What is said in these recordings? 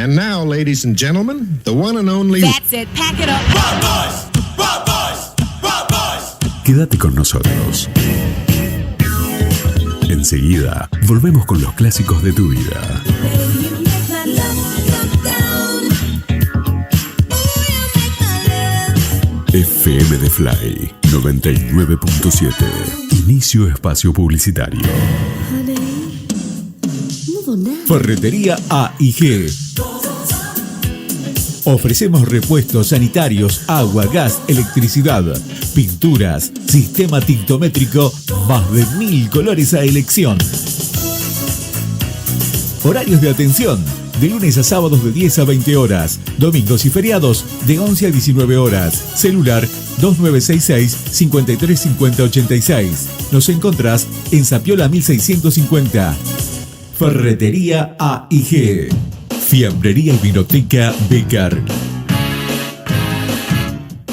And now, ladies and gentlemen, the one and only... That's it, pack it up. Rock Boys, Rock Boys, Rock Boys. Quédate con nosotros. Enseguida, volvemos con los clásicos de tu vida. FM de Fly 99.7. Inicio espacio publicitario. Ferretería A&G. Ofrecemos repuestos sanitarios, agua, gas, electricidad, pinturas, sistema tintométrico, más de 1000 colores a elección. Horarios de atención: de lunes a sábados de 10 a 20 horas, domingos y feriados de 11 a 19 horas. Celular 2966-535086. Nos encontrás en Zapiola 1650. Ferretería A&G. Fiambrería y Vinoteca Becar.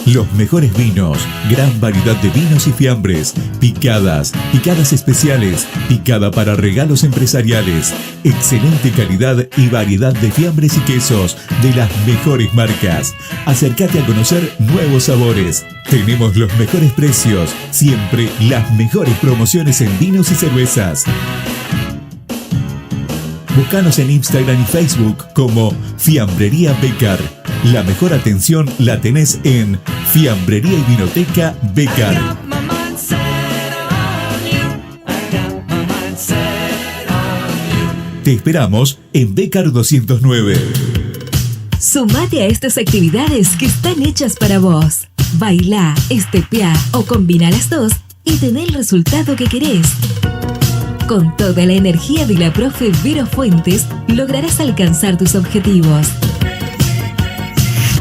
Los mejores vinos, gran variedad de vinos y fiambres, picadas, picadas especiales, picada para regalos empresariales, excelente calidad y variedad de fiambres y quesos de las mejores marcas. Acércate a conocer nuevos sabores. Tenemos los mejores precios, siempre las mejores promociones en vinos y cervezas. Búscanos en Instagram y Facebook como Fiambrería Becar. La mejor atención la tenés en Fiambrería y Vinoteca Becar. Te esperamos en Becar 209. Sumate a estas actividades que están hechas para vos. Bailá, estepeá o combina las dos y tené el resultado que querés. Con toda la energía de la profe Vero Fuentes, lograrás alcanzar tus objetivos.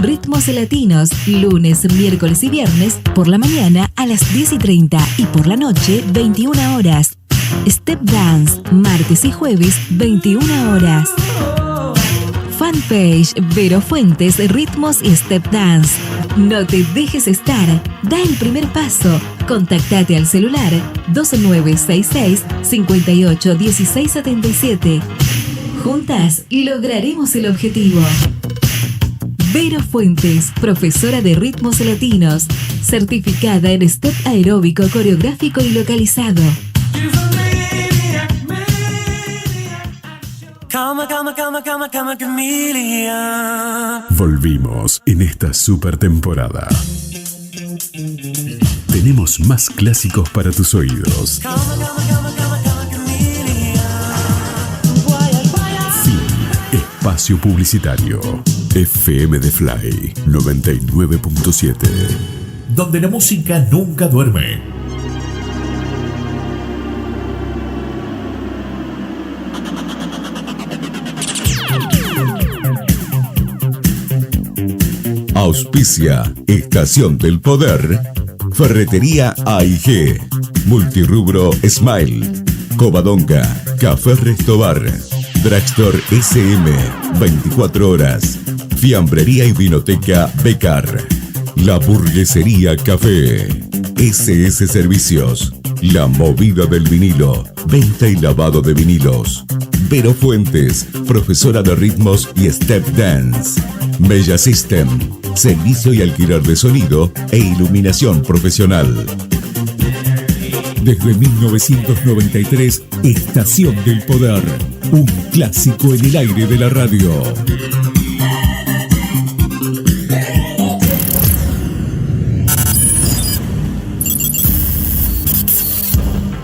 Ritmos latinos, lunes, miércoles y viernes, por la mañana a las 10:30 y por la noche, 21 horas. Step Dance, martes y jueves, 21 horas. Fanpage Vero Fuentes, Ritmos y Step Dance. No te dejes estar, da el primer paso. Contactate al celular 2966-581677. Juntas lograremos el objetivo. Vero Fuentes, profesora de ritmos latinos, certificada en step aeróbico, coreográfico y localizado. Volvimos en esta super temporada. Tenemos más clásicos para tus oídos. Fin. Espacio publicitario. FM de Fly 99.7. Donde la música nunca duerme. Auspicia Estación del Poder, Ferretería A&G, Multirrubro Smile, Covadonga, Café Restobar, Drugstore SM, 24 horas, Fiambrería y Vinoteca Becar, La Burguesería Café, SS Servicios, La Movida del Vinilo, venta y lavado de vinilos, Vero Fuentes, profesora de ritmos y step dance, Mella System, servicio y alquiler de sonido e iluminación profesional. Desde 1993, Estación del Poder, un clásico en el aire de la radio.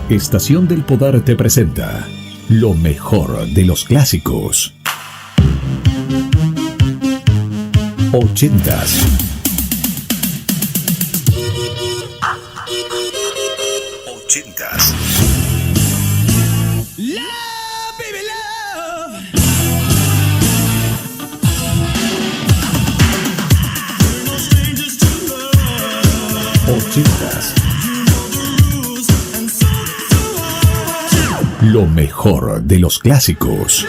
Estación del Poder te presenta lo mejor de los clásicos. 80s. Lo mejor de los clásicos.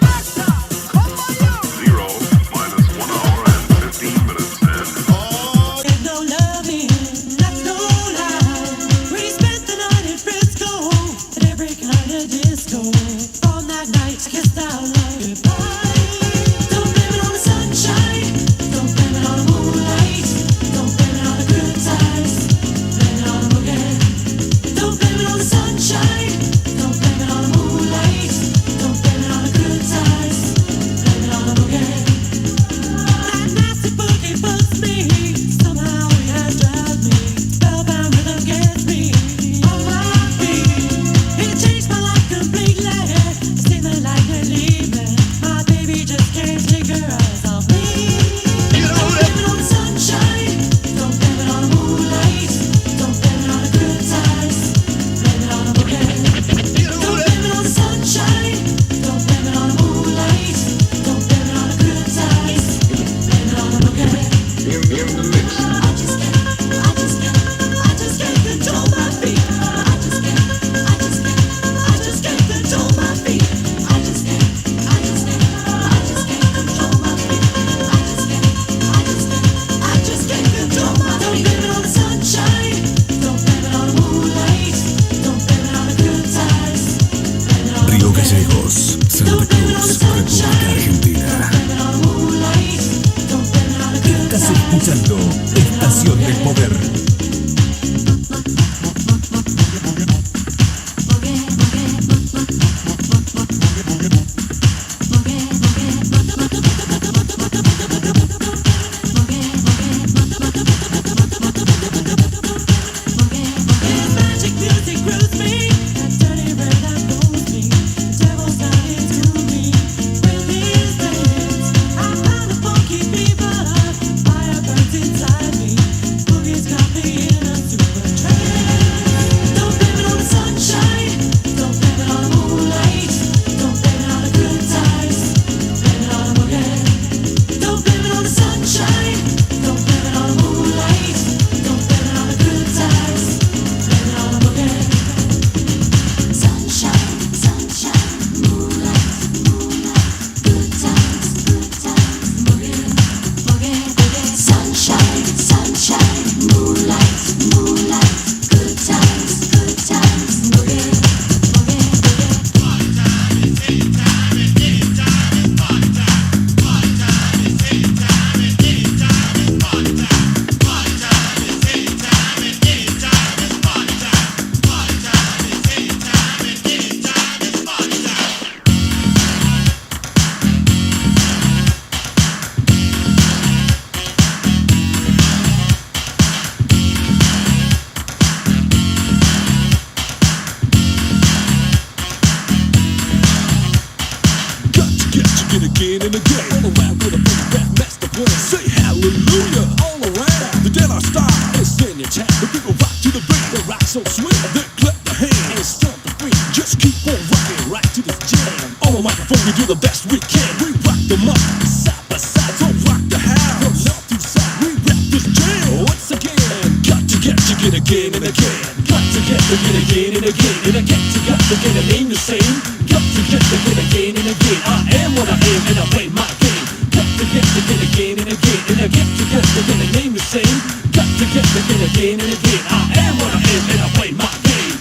and again. All around with a big rap master plan. Say hallelujah all around. The dead are style is in your town. The people rock to the beat, they rock so sweet. They clap their hands and stomp the feet. Just keep on rocking right to this jam. On the microphone we do the best we can. We rock the mic side by side. So rock the house from north to south. We rap this jam once again. Got to get again and again. Got to get again and again. And I got to get a name the same. Got to get again and again. I am what I am and I play my game. Got to get again and again. And I get a name the same. Got to get again and again. I am what I am and I play my game.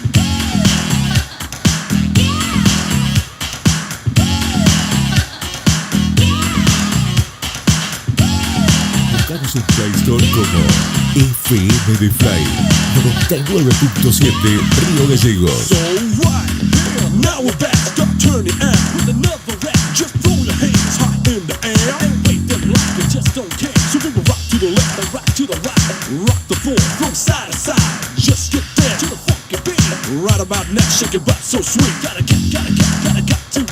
Buscanos en Play Store como FM de Fly 99.7 Río Gallegos. So right here, now we're back. Start turning out with another rap. Just throw your hands high in the air and wave them like you just don't care. So we will rock to the left and rock to the right. Rock the floor from side to side. Just get there to the funky beat. Right about now, shake your butt so sweet. Gotta get to get to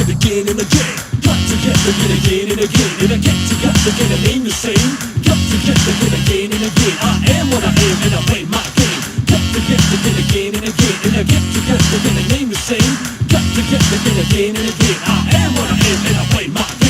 again and again. Got to get again and again. And I got to get a name the same. Got to get again and again. I am what I am and I play my game. Got to get again and again. And I got to get a name the same. Got to get again and again. I am what I am and I play my game.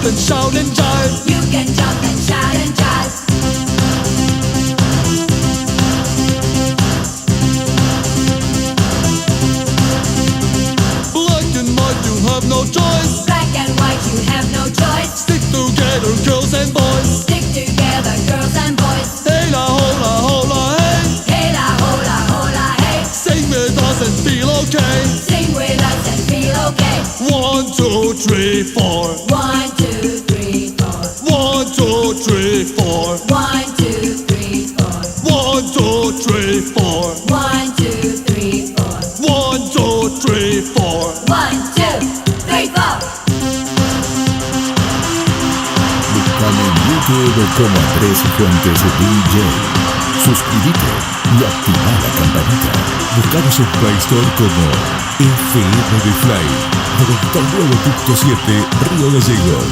And shout and jive. You can jump and shout and jive. Black and white, you have no choice. Black and white, you have no choice. Stick together, girls and boys. Stick together, girls and boys. Hey la hola hola hey. Hey la hola hola hey. Sing with us and feel okay. Sing with us and feel okay. 1, 2, 3, 4. 1, 2, 3, 4. 1, 2, 3, 4. 1, 2, 3, 4. 1, 2, 3, 4. 1, 2, 3, 4. 1, 2, 3, 4. 1, 2, 3, 4. Búscame en YouTube como Andrés Fuentes DJ. Suscríbete y activa la campanita. Búscanos en Play Store como FM de Fly 99.7 Río Gallegos.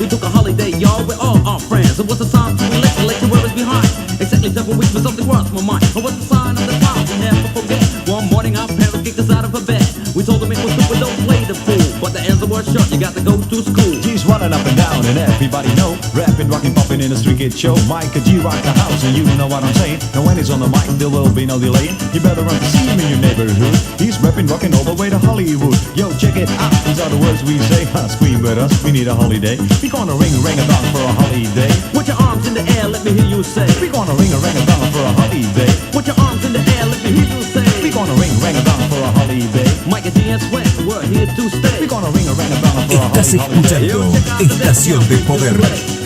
We took a holiday, y'all, with all our friends. It was a time to relax, and let you where it's behind. Exactly 7 weeks, but something crossed my mind. It was a sign of the time we never forget. One morning, our parents kicked us out of bed. We told them it was stupid, don't play the fool. But the answer was short, you got to go to school. G's running up and down, and everybody know. Rapping, rocking, popping in a street kid show. Mike and G rock the house, and you know what I'm saying. And when he's on the mic, there will be no delaying. You better run to see him in your neighborhood. He's rapping, rocking all the way to Hollywood. Yo, check it out, these are the words we say. Scream with us, we need a holiday. We gonna ring a bell for a holiday. With your arms in the air, let me hear you say. We gonna ring a bell for a holiday. With your arms in the air, let me hear you say. We gonna ring a bell for a holiday. Mike and G and Sweat, we're here to stay. We gonna ring a bell for a holiday. Estás escuchando Estación de Poder.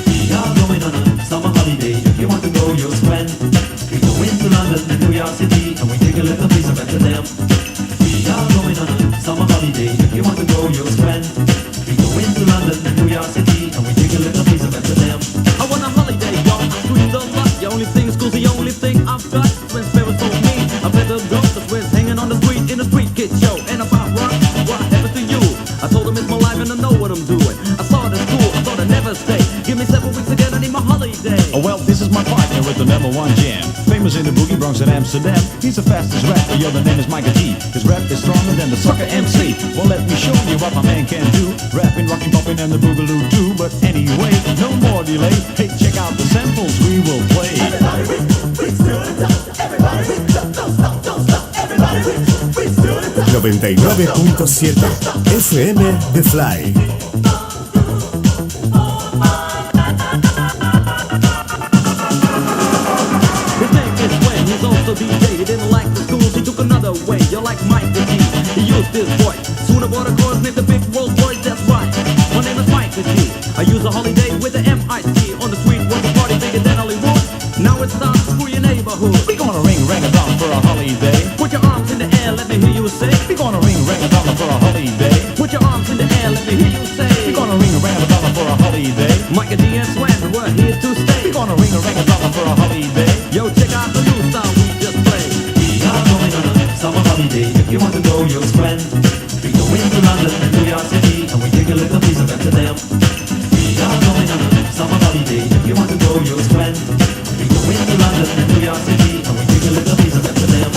We are going on a summer holiday. If you want to go, you'll spend. We go into London and New York City, and we take a little piece of Amsterdam. We are going on a summer holiday. If you want to go, you'll spend. We go into London and New York Amsterdam. He's the fastest rapper, yo, the name is Micah G. His rap is stronger than the sucker MC. Well, let me show you what my man can do. Rapping, rocking, popping, and the boogaloo do. But anyway, no more delay. Hey, check out the samples we will play. Everybody reach to the top. Everybody reach, don't stop. Everybody reach to the top. 99.7 FM The Fly. Also DJ, he didn't like the schools, he took another way. You're like Mike the G, he used this voice. Soon aboard a course, named the big world boys, that's right. My name is Mike the G. I use a holiday with the M-I-C. On the street was a party bigger than Hollywood. Now it's time to screw your neighborhood. We gonna ring rang-a-dong for a holiday. Put your arms in the air, let me hear you say. We gonna ring rang-a-dong for a holiday. Put your arms in the air, let me hear you say. We gonna ring rang-a-dong for a holiday. Mike D and Swan, we're here to stay. We gonna ring rang-a-dong for a holiday. Yo, check out the new style we just played. We are going on a summer holiday. If you want to go, you'll spend. We go into London and New York City, and we take a little piece of Amsterdam. We are going on a summer holiday. If you want to go, you'll spend. We go into London and New York City, and we take a little piece of Amsterdam.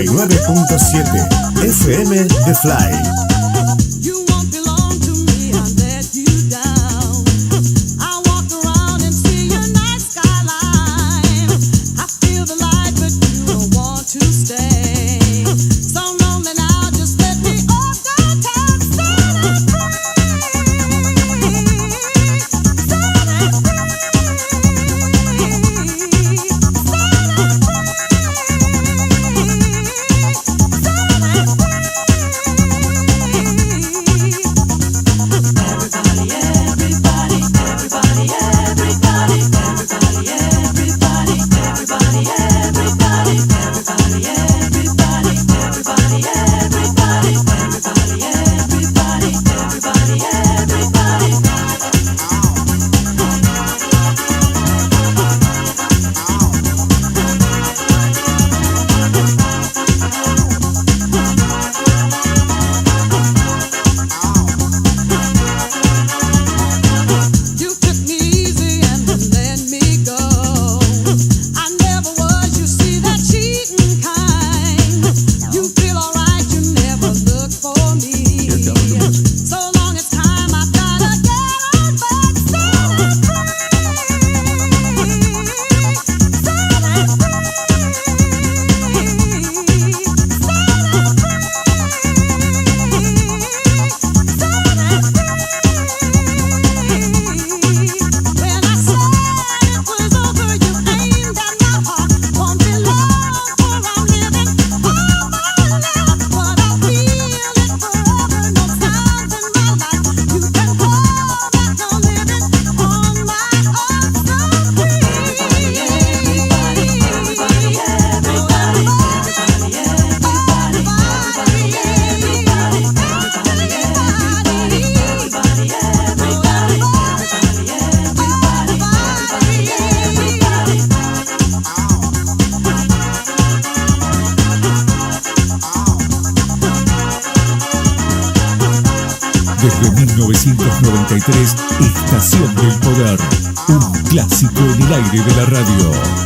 99.7 FM The Fly. Desde 1993, Estación del Poder, un clásico en el aire de la radio.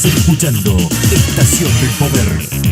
Estás escuchando Estación del Poder.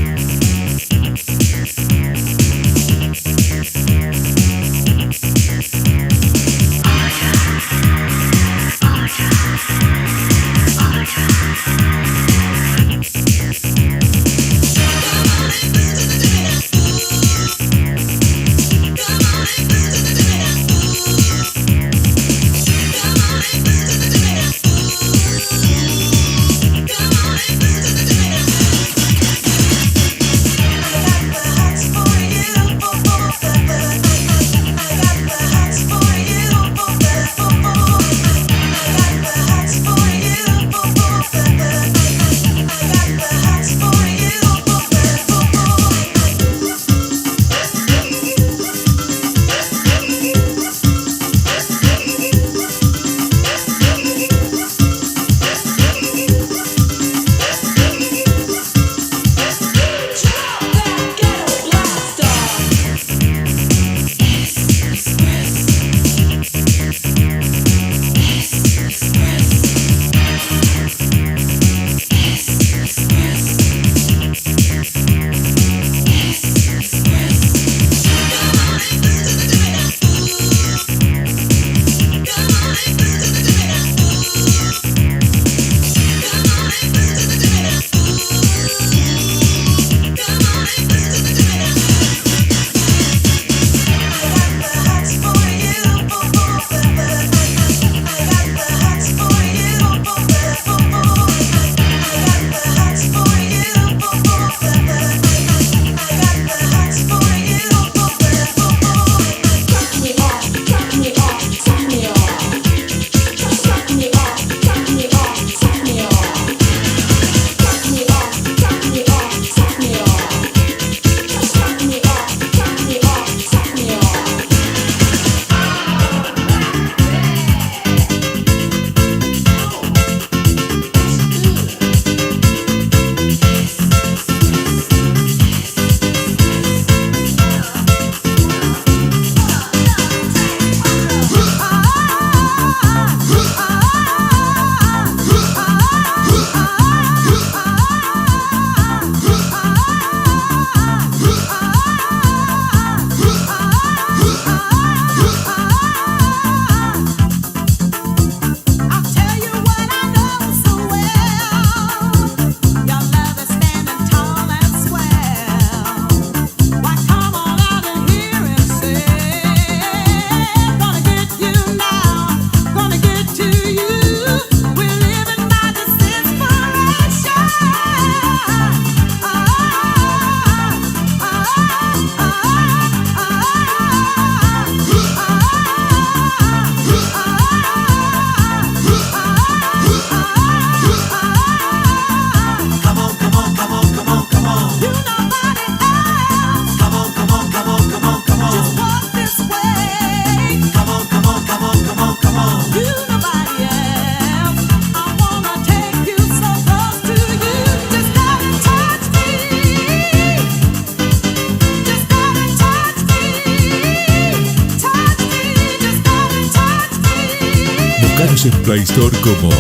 En Play Store como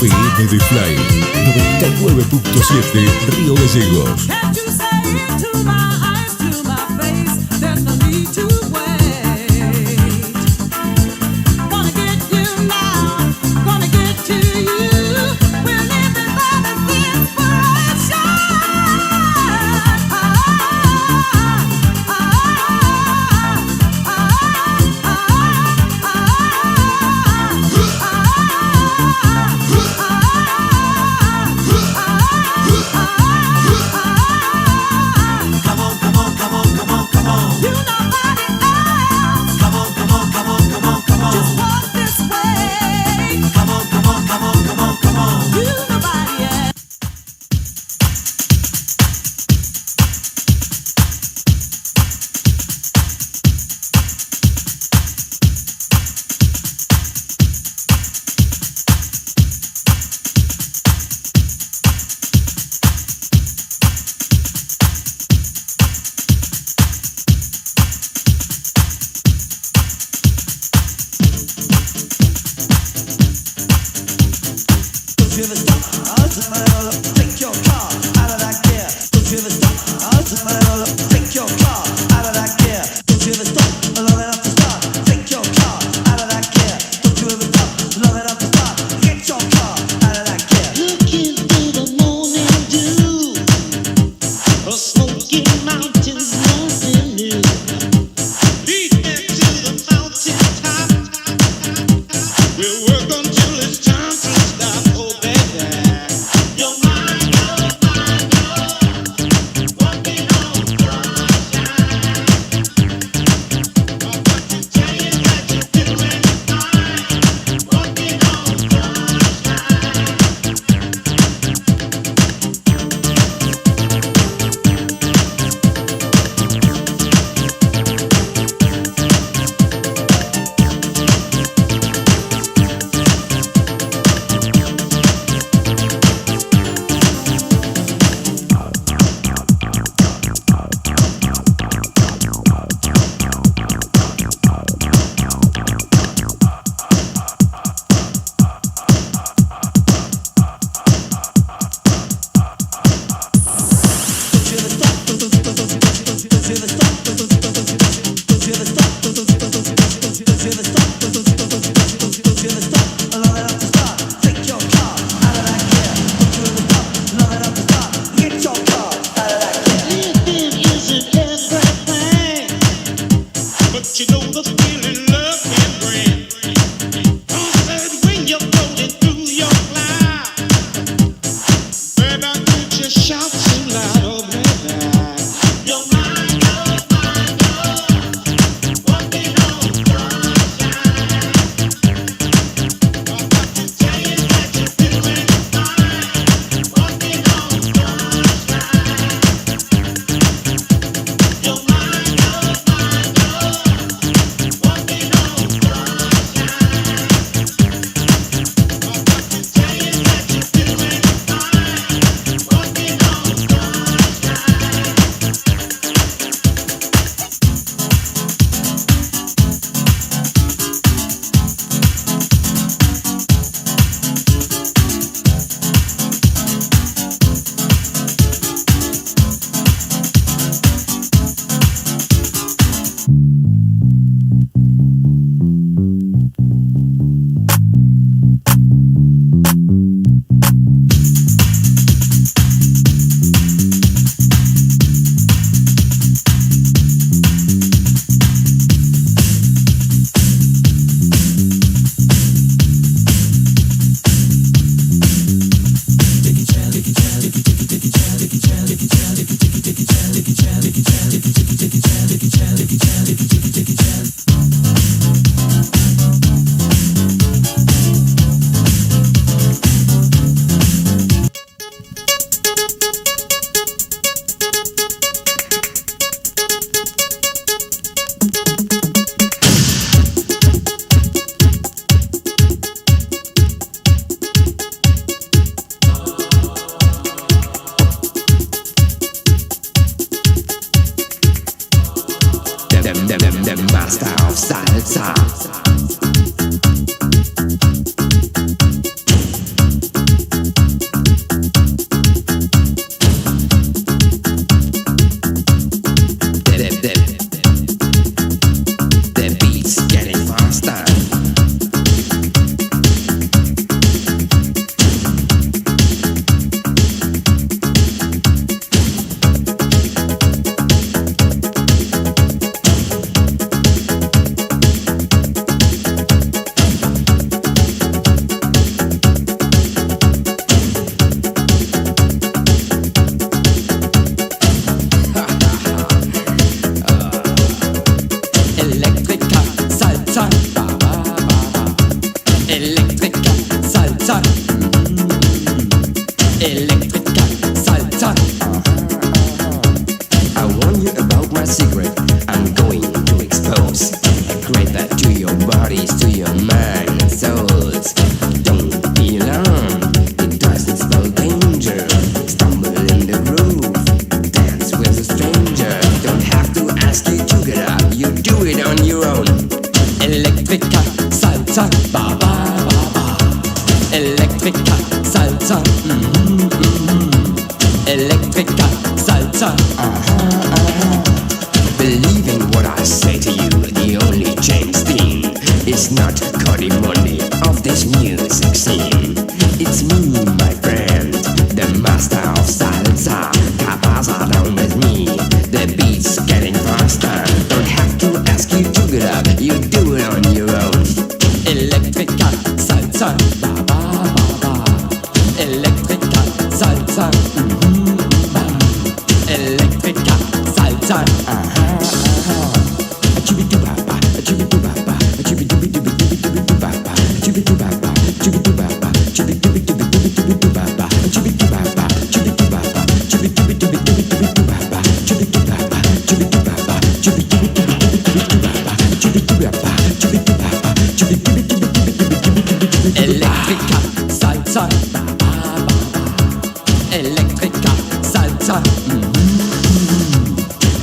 FM de Fly 99.7 Río Gallegos. Come on, the master of salsa. The beat's getting faster. Electrica salsa, ba ba ba ba. Electrica salsa, electrica salsa. I warn you about my secret. I'm going to expose. Create that to your bodies, to your mind and souls. Don't be alarmed. It doesn't spell danger. Stumble in the groove. Dance with a stranger. Don't have to ask you to get up. You do it on your own. Electrica salsa, ba ba ba ba. Electrica salsa, Electrica salsa. Believe in what I say to you. The only change thing is not Cody Monday of this music scene. It's me, my friend, the master of salsa. Cabasa down with me. The beat's getting faster. Don't have to ask you to get up. You do it on your own. Electrica salsa, ba ba ba ba. Electrica salsa, Electrica salsa. Chibidubaba, chibidubaba, chibidubidubidubidubaba, chibidubaba, chibidubaba, chibidubidubidubidubaba, chibidubaba, chibidubaba, chibidubidubidubidubaba, chibidubaba, chibidubaba, chibidubidubidubidubaba, chibidubaba, chibidubaba, chibidubidubidubidubaba. Electrica salsa, ba ba ba ba. Electrica salsa,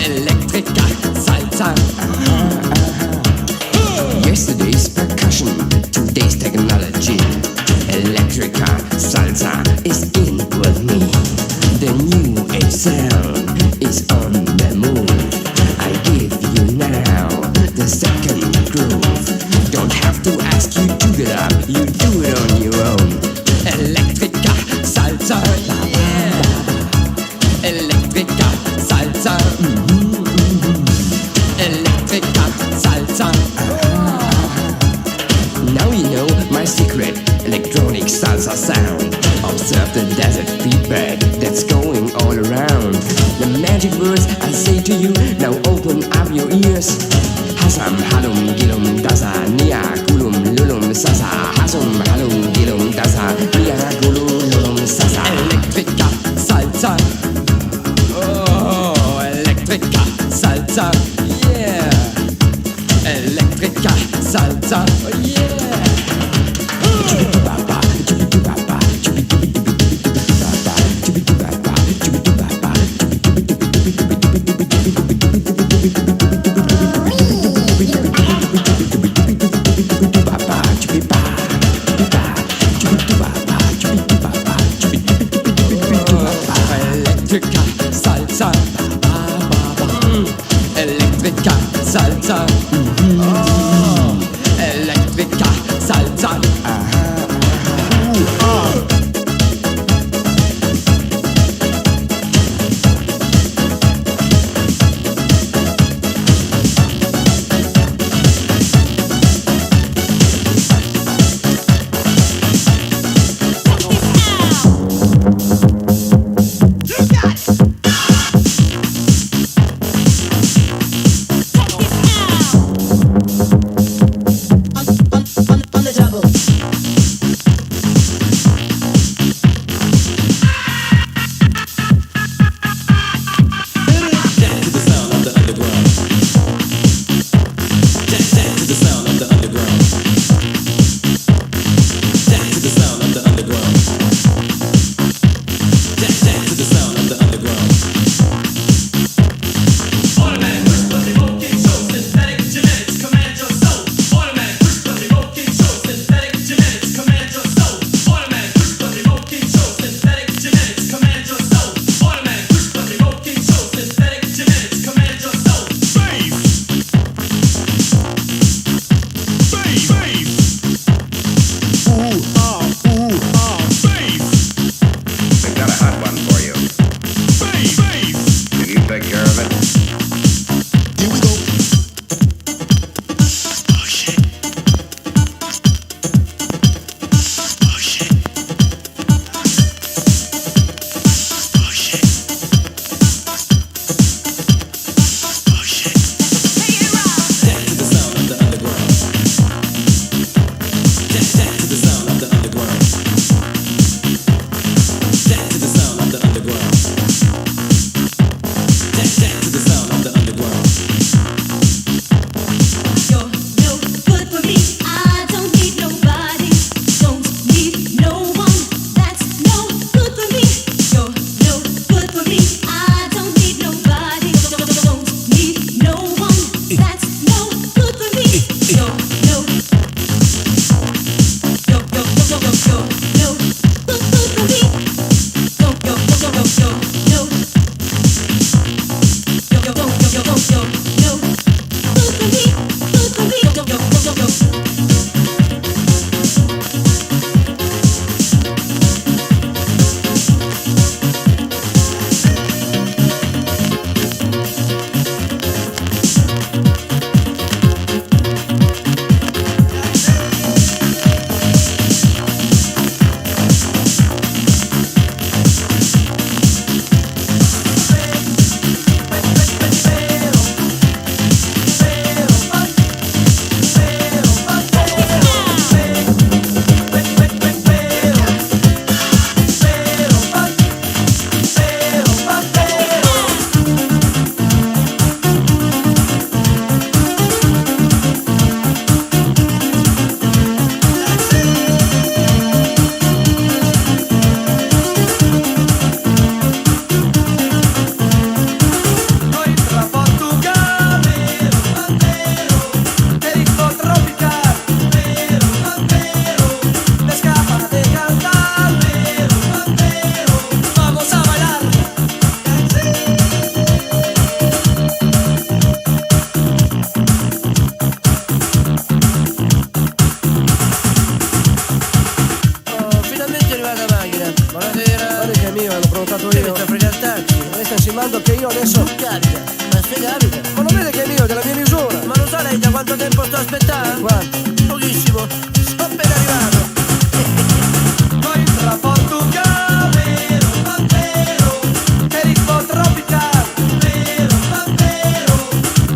Electrica salsa. Yesterday's percussion, today's technology. Electrica salsa is in with me. The new age sound is on the move. I give you now the second groove. Don't have to ask you to get up. You do it on your own. Electrica salsa, yeah. Electrica salsa, Electrica salsa. Now you know my secret electronic salsa sound. Observe the desert feedback that's going all around. The magic words I say to you, now open up your ears. Hasam halum gilum dasa nia kulum lulum sasa. Hasum halum gilum dasa nia kulum lulum sasa. Electrica salsa. Oh, Electrica salsa, yeah. Electrica salsa, oh yeah. Chibidubaba, chibidubaba, chibidubidubidubidubaba, chibidubaba, chibidubaba, chibidubidubidubidubaba, Electrica salsa, ba ba ba. Electrica salsa, tempo sto aspettando, guarda, pochissimo, sto appena arrivato. Noi tra Portogallo, vero, vero, che ritmo tropicale, vero, vero,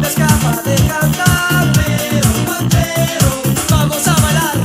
le scappa de cantar, vero, vero, vamos a bailar.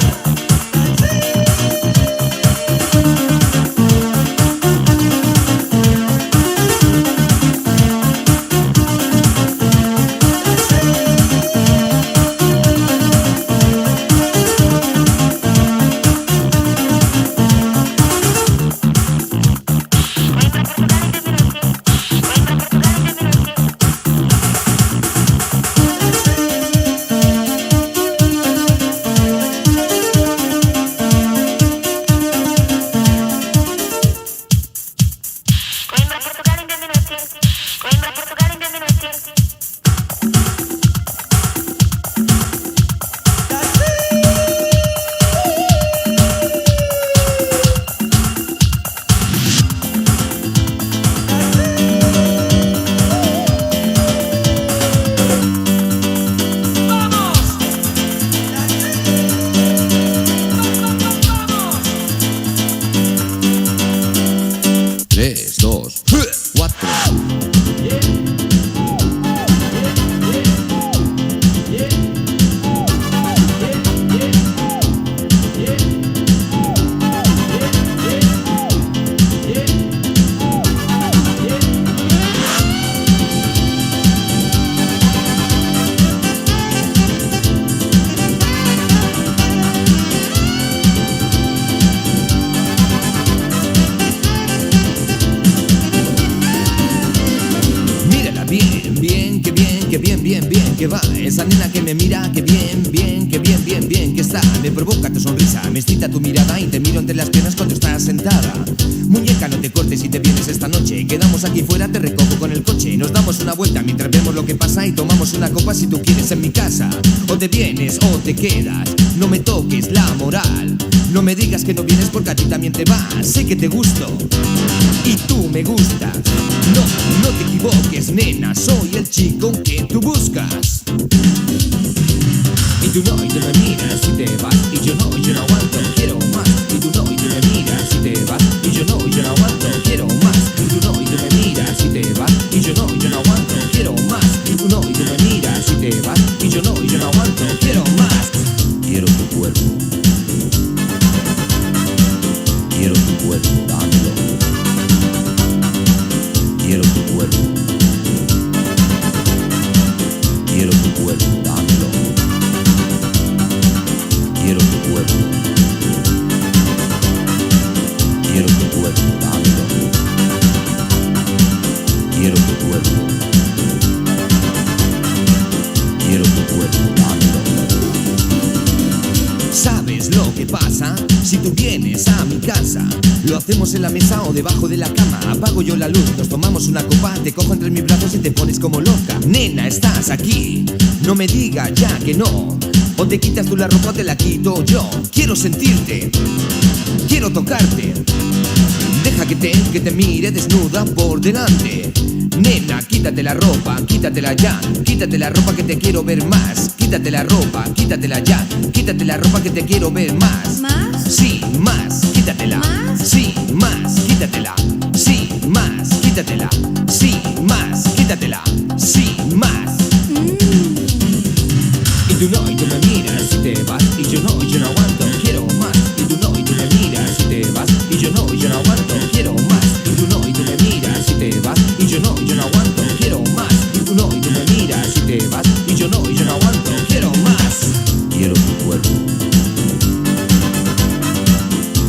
que va, esa nena que me mira, que bien, que está. Me provoca tu sonrisa, me excita tu mirada y te miro entre las piernas cuando estás sentada. Muñeca, no te cortes y te vienes esta noche. Quedamos aquí fuera, te recojo con el coche. Nos damos una vuelta mientras vemos lo que pasa y tomamos una copa si tú quieres en mi casa. O te vienes o te quedas, no me toques la moral. No me digas que no vienes porque a ti también te va. Sé que te gusto y tú me gustas. No te equivoques, nena, soy el chico que tú buscas. Y tú no, y tú me miras y te vas. Y yo no aguanto, quiero más. Y tú no, y tú me miras y te vas. Y yo no aguanto, quiero más. Y tú no, y tú me miras y te vas. Y yo no aguanto, quiero más. Y tú no, y tú me miras y te vas. Y yo no aguanto, quiero más. Quiero tu cuerpo. Quiero tu cuerpo, dámelo. Quiero tu cuerpo. Quiero tu cuerpo, dámelo. Quiero tu cuerpo. Quiero tu cuerpo, dámelo. Quiero tu cuerpo. Quiero tu cuerpo, dámelo. ¿Sabes lo que pasa? Si tú vienes a mi casa, lo hacemos en la mesa o debajo de la cama. Apago yo la luz, nos tomamos una copa, te cojo entre mis brazos y te pones como loca. Nena, estás aquí, no me digas ya que no. O te quitas tú la ropa o te la quito yo. Quiero sentirte, quiero tocarte. Deja que te mire desnuda por delante. Nena, quítate la ropa, quítatela ya. Quítate la ropa que te quiero ver más. Quítate la ropa, quítatela ya. Quítate la ropa que te quiero ver más. ¿Más? Sí, más, quítatela. ¿Más? Sí, más, quítatela. Sí, más, quítatela. Sí, más, quítatela. Sí, más. Y tú no me miras y te vas. Y yo no aguanto, quiero más. Y tú no me miras y te vas. Y yo no aguanto, quiero más. Y tú no me miras y te vas. Y yo no aguanto, quiero más. Y tú no me miras y te vas. Y yo no aguanto, quiero más. Quiero tu cuerpo.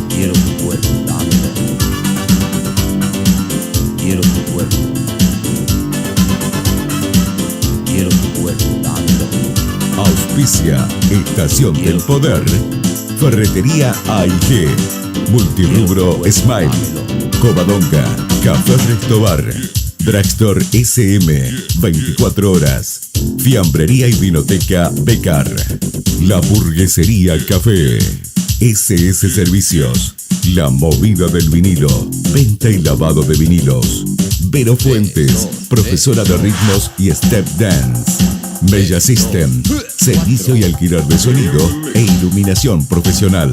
Quiero tu cuerpo, dámelo. Quiero tu cuerpo. Quiero tu cuerpo, dámelo. Auspicia Estación del Poder. Ferretería AIG. Multirrubro Smile. Covadonga. Café Restobar. Dragstore SM. 24 horas. Fiambrería y Vinoteca Becar. La Burguesería Café. SS Servicios. La Movida del Vinilo. Venta y lavado de vinilos. Vero Fuentes, profesora de ritmos y step dance. Bella System, servicio y alquiler de sonido e iluminación profesional.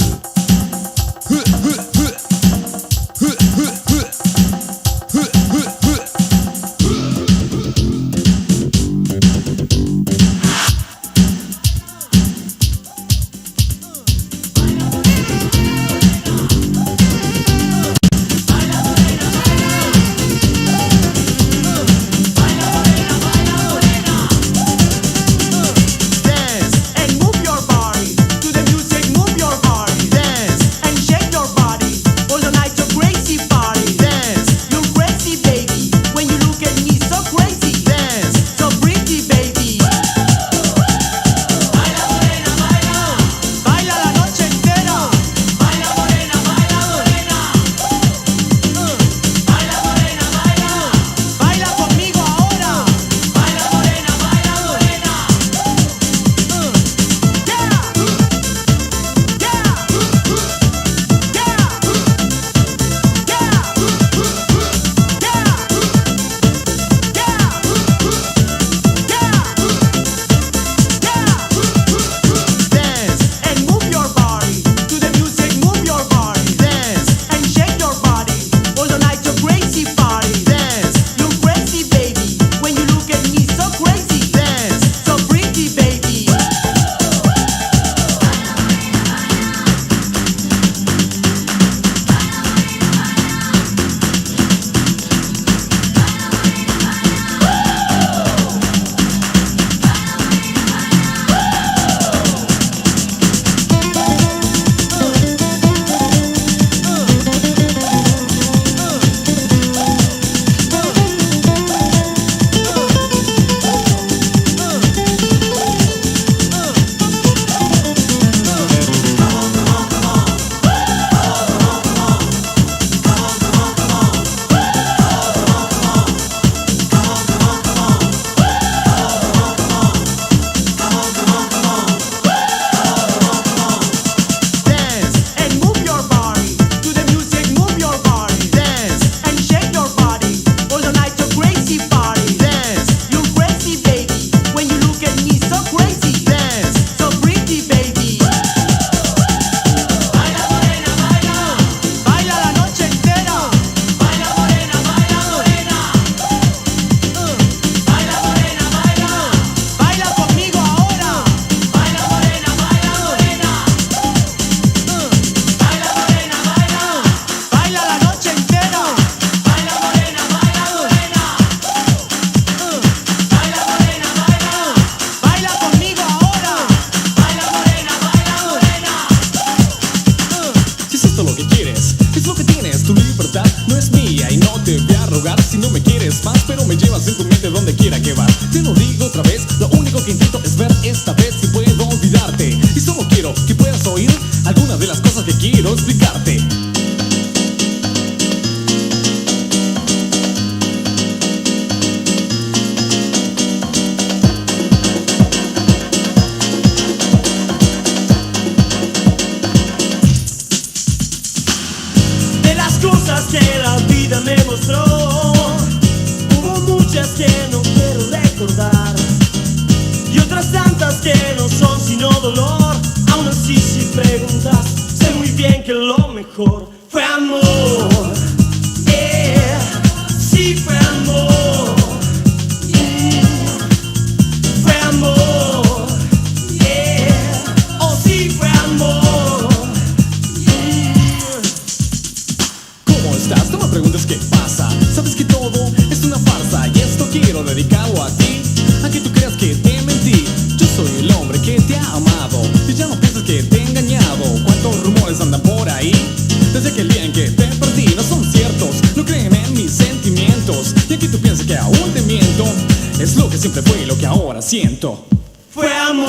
Siento. Fue amor,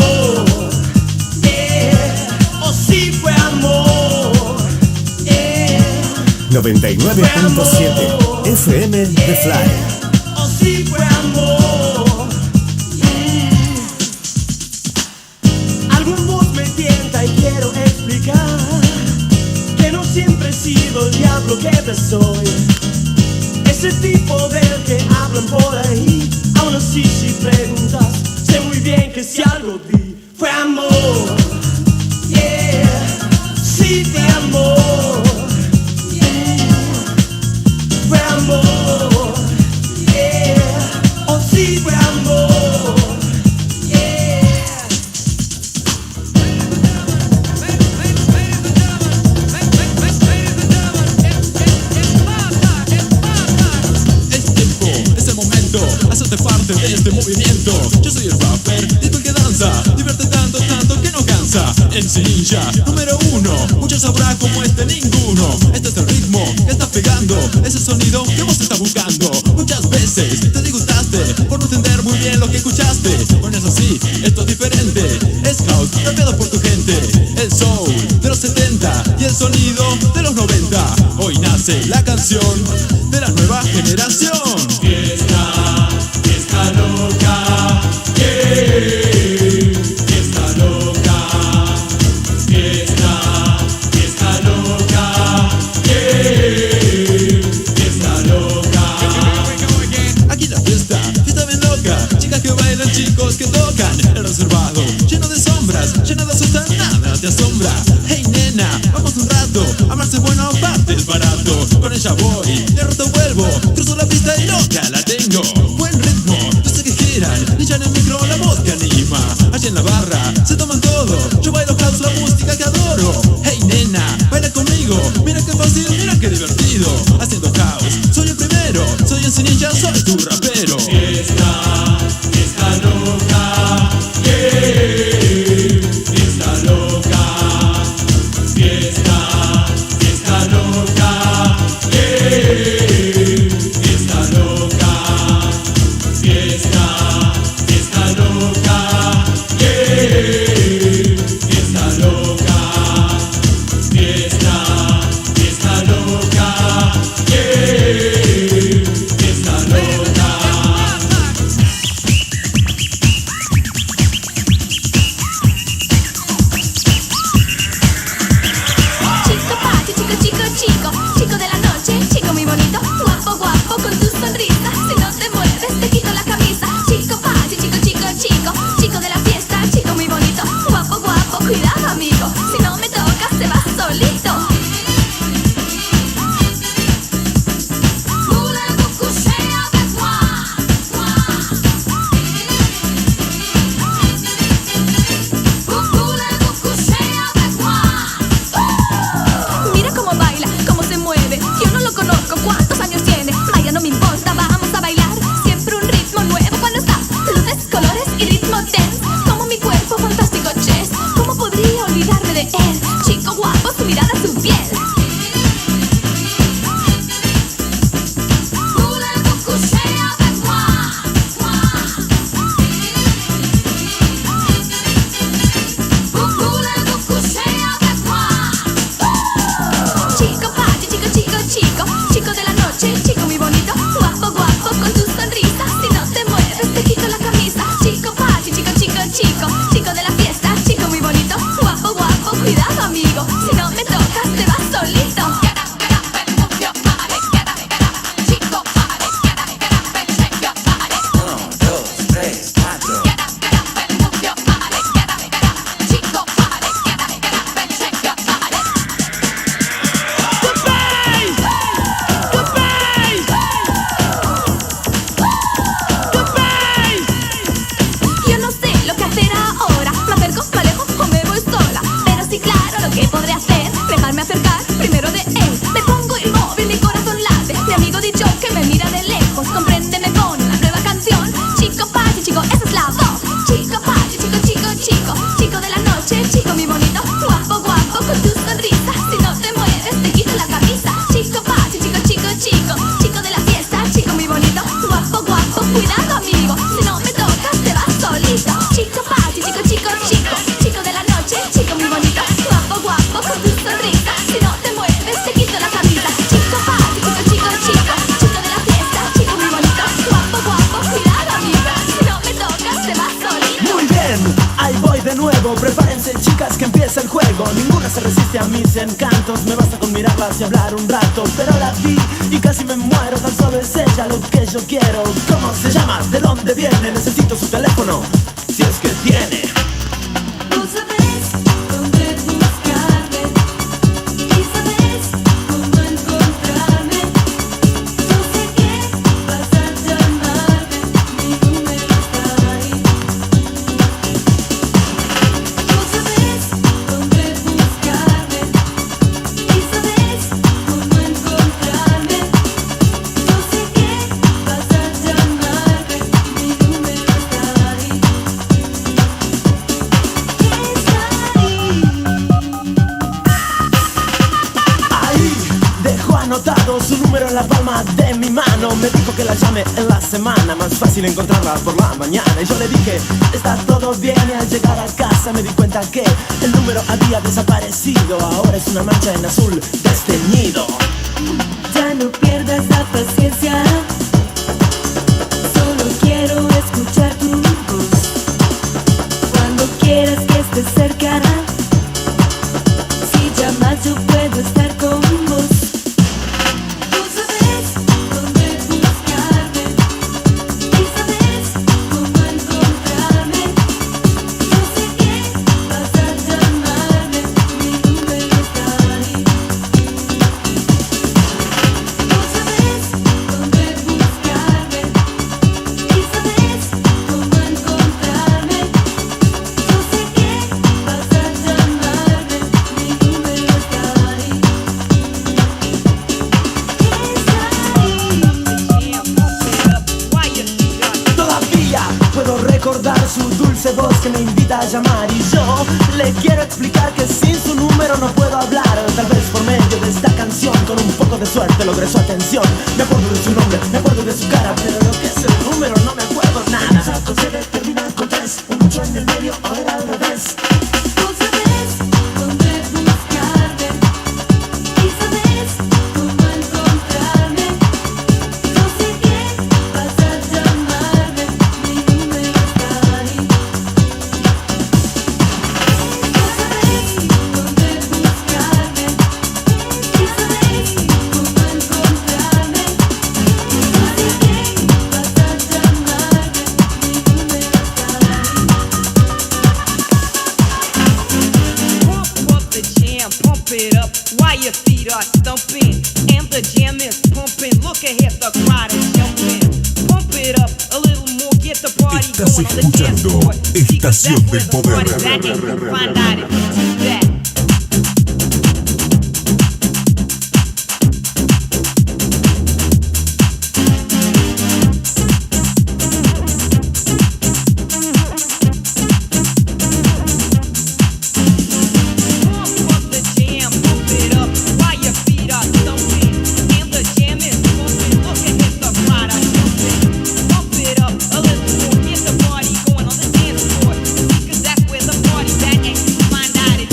oh sí fue amor, 99.7 FM The Fly. Oh sí fue amor. Algún voz me tienta y quiero explicar que no siempre he sido el diablo que te soy. Ese tipo del que hablan por ahí, aún así si preguntas, sé muy bien que si algo di fue amor, yeah, sí fue amor, yeah, fue amor, yeah, oh sí fue amor, yeah. Es tiempo, es el momento, hacerte parte de este movimiento. Yo soy el rapper, tipo el que danza, divierte tanto, tanto que no cansa. MC Ninja, número 1, muchos sabrá como ninguno. Este es el ritmo que estás pegando, ese sonido que vos estás buscando. Muchas veces te disgustaste por no entender muy bien lo que escuchaste. Bueno, es así, esto es diferente. Es house, rapeado por tu gente. El soul de los 70 y el sonido de los 90. Hoy nace la canción de la nueva generación. Fiesta, fiesta loca, yeah. Fiesta loca, fiesta, fiesta loca, yeah. Fiesta loca. Aquí la fiesta, fiesta bien loca. Chicas que bailan, chicos que tocan. El reservado, lleno de sombras, lleno de asustar, nada te asombra. Hey nena, vamos un rato, amarse bueno aparte es barato. Con ella voy, de rato vuelvo, cruzo la pista y loca la tengo. Buen ritmo, yo sé que giran, y ya en el micro la voz que anima. Allá en la barra, se toman todo, yo bailo house, la música que adoro. Hey nena, baila conmigo, mira qué fácil, mira qué divertido. Haciendo house, soy el primero, soy MC Ninja, soy tu rapero. Fiesta, fiesta loca, yeah. Fiesta loca, fiesta, fiesta loca, yeah. Fiesta loca, fiesta, fiesta loca, yeah. Fiesta loca, fiesta, fiesta loca, yeah. Fiesta loca. Chico party, chico, chico, chico, chico de la noche, chico muy bonito, guapo, guapo con tu sonrisa. Si no te mueves te quito la camisa. Chico party, chico, chico, chico, chico de la fiesta, chico muy bonito, guapo, guapo, cuidado amigo. Si no me tocas te vas solito. Voulez-vous coucher avec moi? Voulez-vous coucher avec moi? Mira cómo baila, cómo se mueve. Yo no lo conozco, ¿cuántos años tiene? Vaya, no me importa, vamos a bailar. Siempre un ritmo nuevo cuando está. Luces, colores y ritmo dance. Como mi cuerpo fantástico, chess. ¿Cómo podría olvidarme de él? Chico guapo, su mirada, su piel. Voulez-vous coucher avec moi? Voulez-vous coucher avec moi? Chico party, chico, chico, chico, chico de la noche, chico muy bonito, guapo, guapo con tu sonrisa. Si no te mueves te quito la camisa. Chico party, chico, chico, chico, chico de la fiesta, chico muy bonito, guapo, guapo, cuidado amigo. Si no me tocas te vas solito. Get up and move your body. Get up, chico party. Get up and shake your body. 1, 2, 3, 4. Get up and move your body. Get up, chico party. Get up and shake your body. Yo no sé lo que hacer ahora. Me acerco, me alejo o me voy sola. Pero sí claro lo que podré hacer. Dejarme acercar primero de él. Me pongo inmóvil, mi corazón late. Mi amigo dicho que me mira de lejos. Compréndeme con la nueva canción. Chico party, chico, esa es la voz. Chico party, chico, chico, chico, chico de la noche, chico muy bonito, guapo, guapo con tu sonrisa. Si no te mueves te quito la camisa. Chico party, chico, chico, chico, chico de la fiesta, chico muy bonito, guapo, guapo, cuidado amigo. Si no me tocas te vas solito. Chico party, chico, chico, chico, chico de la noche, chico muy bonito, guapo, guapo con tu sonrisa. Si no te mueves te quito la camisa. Chico party, chico, chico, chico, chico de la fiesta, chico muy bonito, guapo, guapo, cuidado amigo. Si no me tocas te vas solito. Muy bien, ahí voy de nuevo. Prepárense chicas que empieza el juego. Ninguna se resiste a mis encantos. Me basta con mirarlas y hablar un rato. Pero la vi y casi me muero. Tan solo es ella lo que yo quiero. ¿Cómo se llama? ¿De dónde viene? Necesito su teléfono. Si es que viene. Tú sabes dónde buscarme y sabes cómo encontrarme. Yo sé que vas a llamarme, mi número está ahí. Tú sabes dónde buscarme y sabes cómo encontrarme. Yo sé que vas a llamarme, mi número está ahí. Ahí dejó anotado su número en la palma de mi mano. Me dijo que la llame en la semana, más fácil encontrarla por la mañana. Y yo le dije, está todo bien. Y al llegar a casa me di cuenta que el número había desaparecido. Ahora es una mancha en azul desteñido. Ya no pierdas la paciencia, solo quiero escuchar tu voz. Cuando quieras que esté cerca, si llamas yo puedo estar con vos. Tú sabes dónde buscarme y sabes cómo encontrarme. Yo sé que vas a llamarme, mi número está ahí. Tú sabes dónde buscarme y sabes cómo encontrarme. Yo sé que vas a llamarme, mi número está ahí. Todavía puedo recordar su dulce voz que me invita a llamar. Y yo le quiero explicar que sin su número no puedo hablar. Tal vez por medio de esta canción, con un poco de suerte logré su atención. Me acuerdo de su nombre, me acuerdo de su cara, pero lo que es el número no me acuerdo nada. Exacto, se termina con 3, un 8 en el medio, o era al revés. Tú sabes dónde buscarme y sabes cómo encontrarme. Yo sé que vas a llamarme, mi número está ahí. Tú sabes dónde buscarme y sabes cómo encontrarme. Yo sé que vas a llamarme, mi número está ahí. Pump up the jam, pump it up while your feet are stumping. And the jam is pumping. Look ahead, the crowd is jumping. Pump it up a little more, get the party Estás going on the dance escuchando floor. Estación del Poder. Party's at, and you'll find out if you do that. Pump up the jam, pump it up while your feet are stumping. And the jam is pumping. Look ahead, the crowd are jumping. Pump it up a little more, get the party going on the dance floor. Because that's where the party's at, and you'll find out if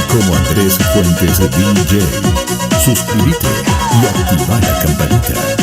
como Andrés Fuentes DJ. Suscríbete y activa la campanita.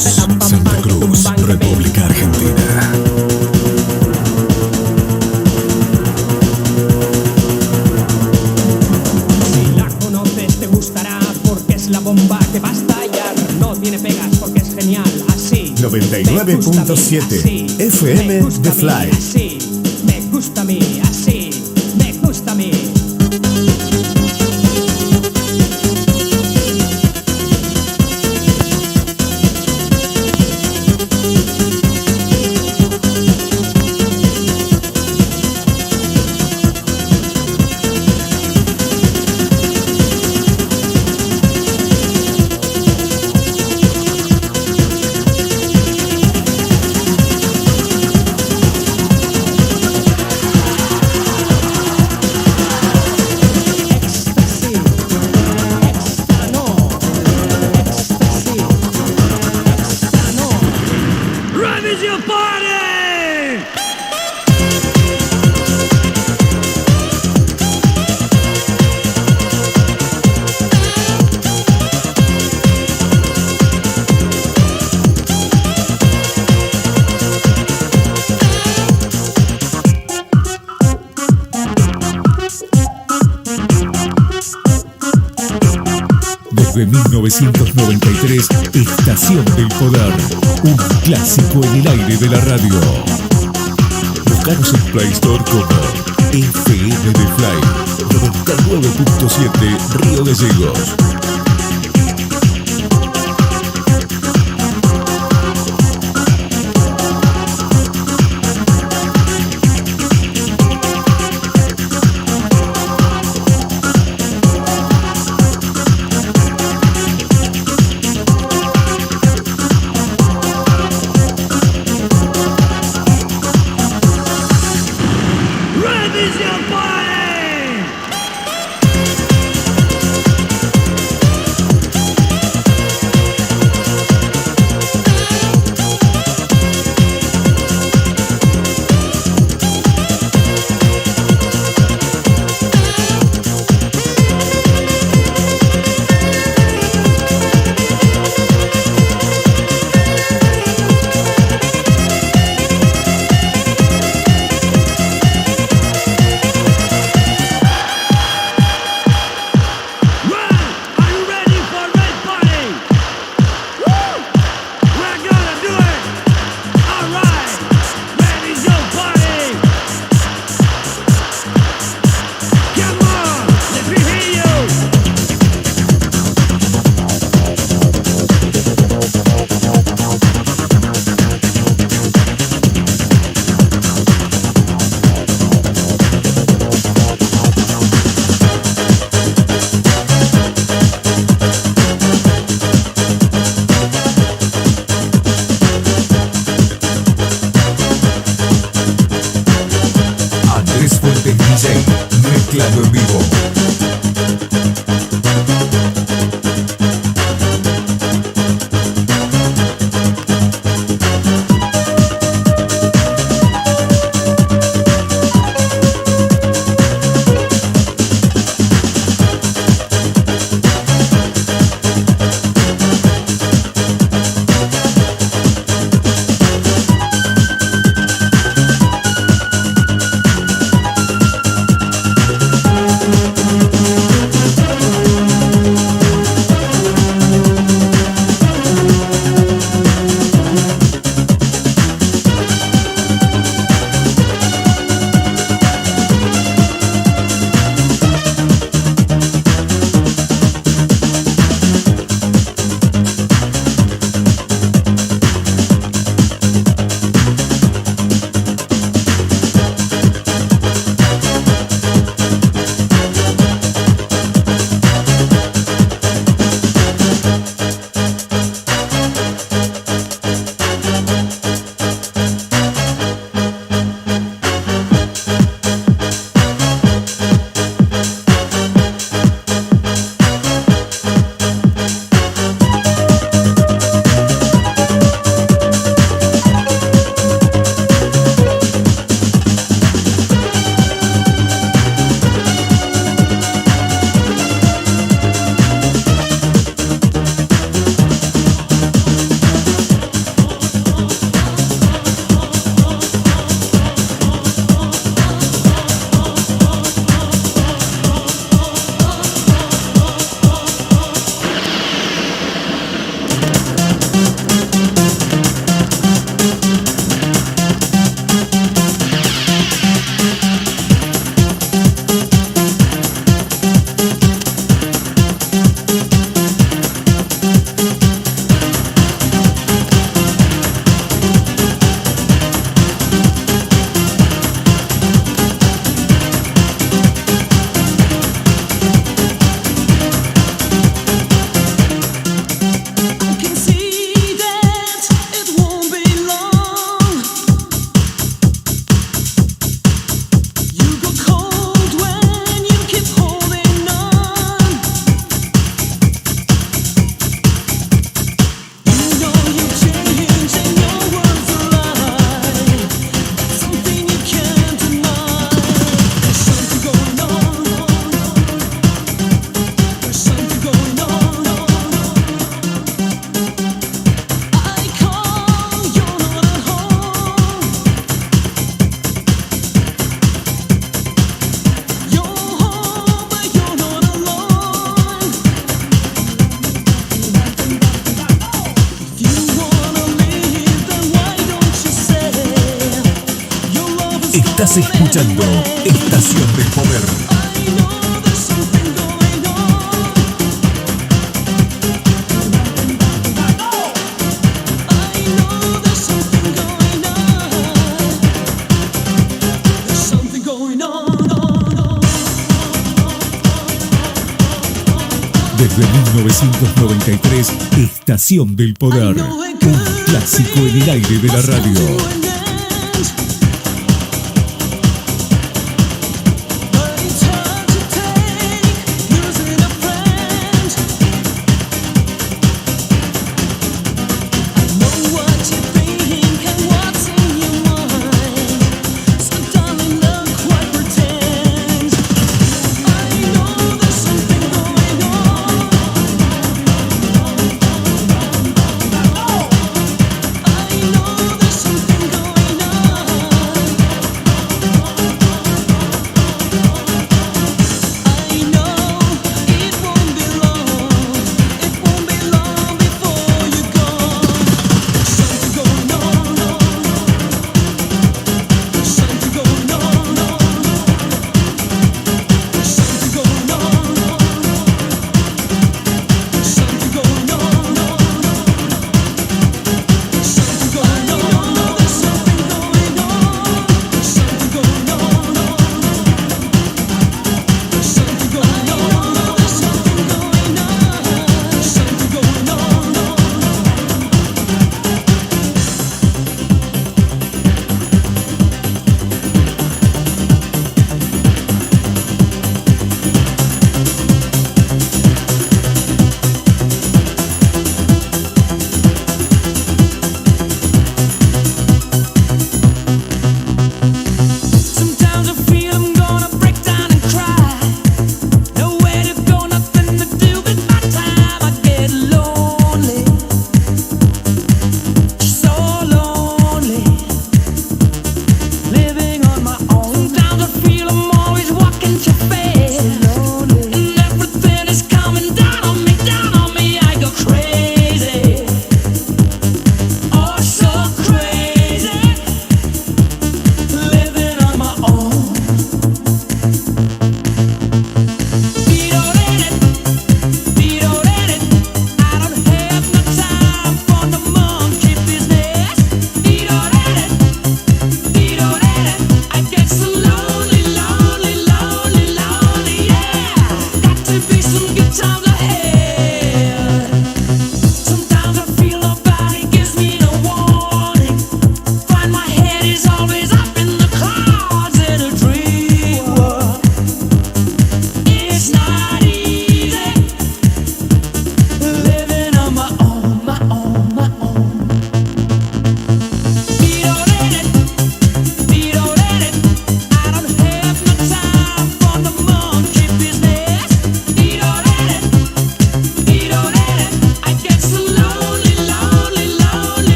Santa Cruz, República Argentina. Si la conoces te gustará porque es la bomba que va a estallar. No tiene pegas porque es genial, así. 99.7 FM The Fly. Así, me gusta a mí, así, me gusta a mí. Desde 1993, Estación del Poder, un clásico en el aire de la radio. Buscaros en Play Store como FM The Fly, 99.7 Río Gallegos. mezclando en vivo. Estás escuchando Estación del Poder. Desde 1993, Estación del Poder, un clásico en el aire de la radio.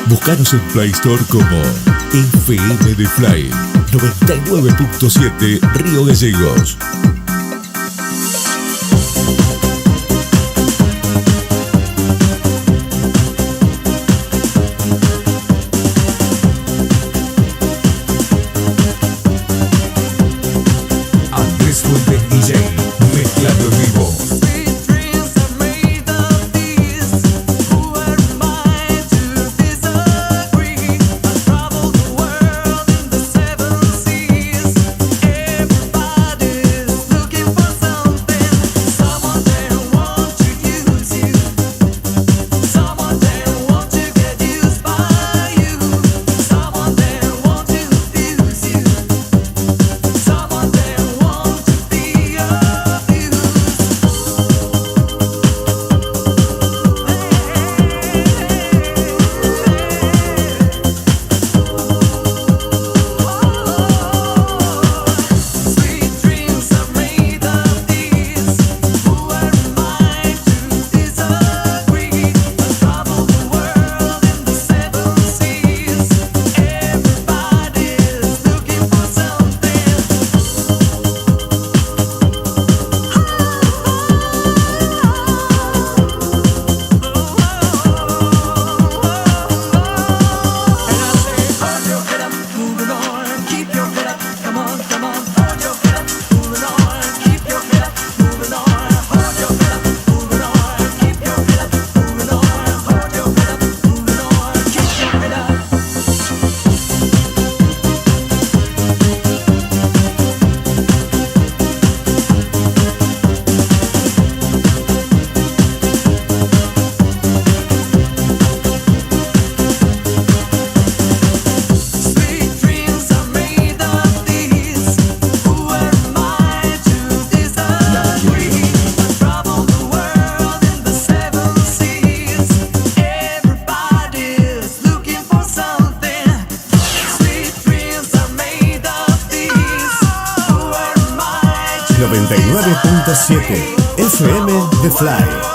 Búscanos en Play Store como FM de Fly 99.7 Río Gallegos. Andrés Fuentes DJ, mezclando en vivo. FM de Fly.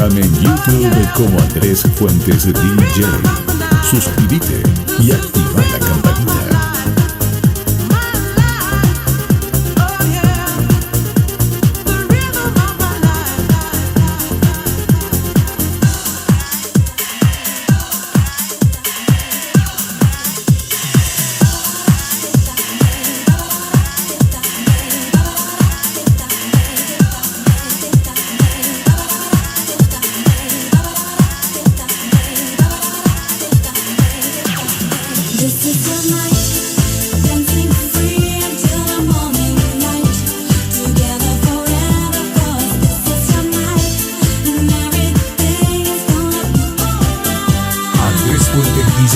Búscame en YouTube como Andrés Fuentes DJ. Suscríbete y activa la campanita. This is your night, dancing free until the morning light. Together forever, 'cause this is your night, and everything is gonna be alright. Andrés Fuentes DJ,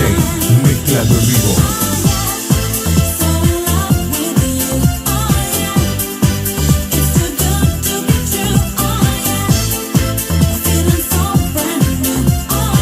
mezclado en vivo. So in love with you, oh yeah. It's too good to be true, oh yeah. I'm feeling so brand new, oh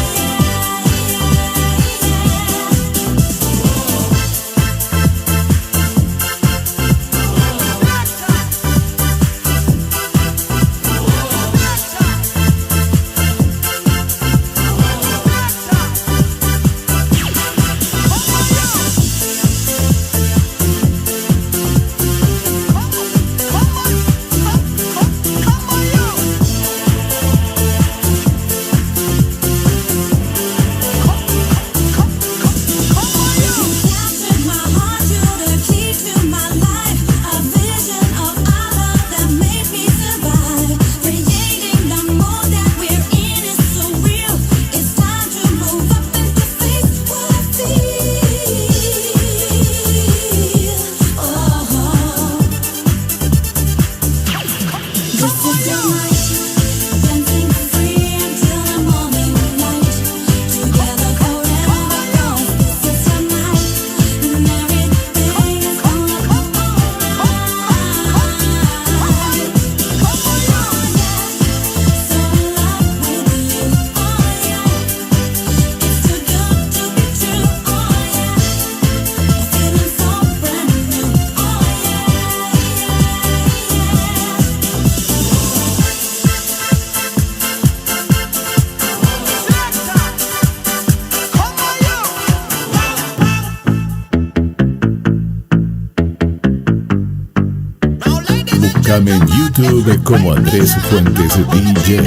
Búscame en YouTube como Andrés Fuentes DJ.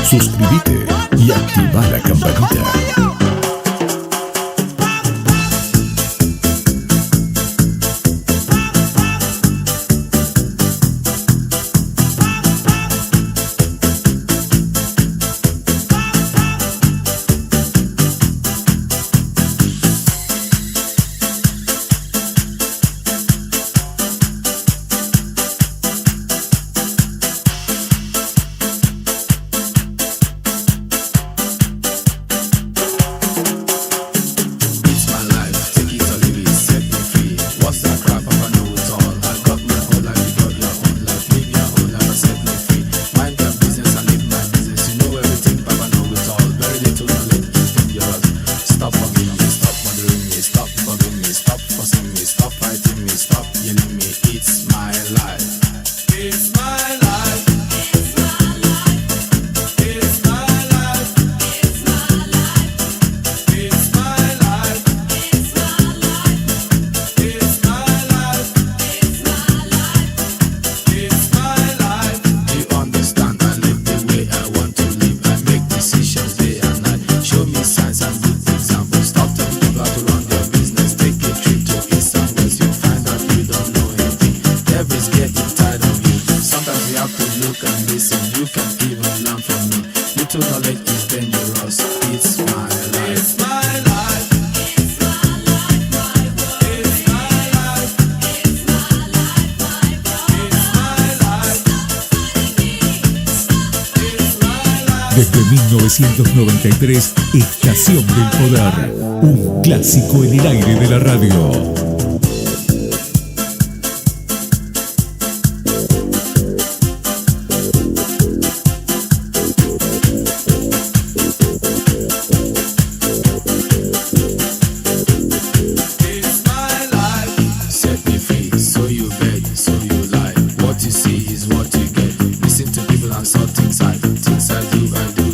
Suscríbete y activa la campanita. Desde 1993, Estación del Poder, un clásico en el aire de la radio. What you see is what you get. Listen to people and saw things I do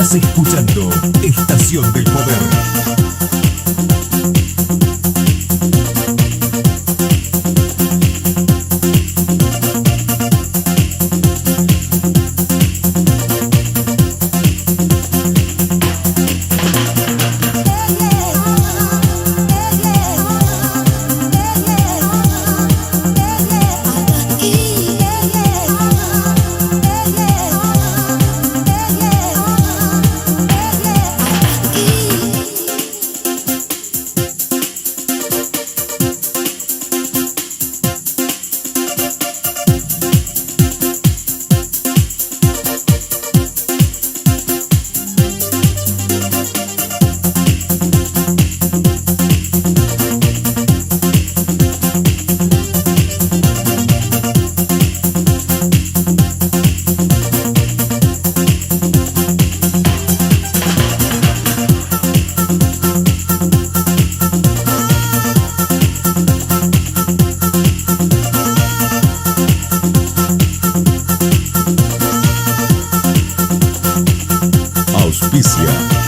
Estás escuchando Estación del Poder.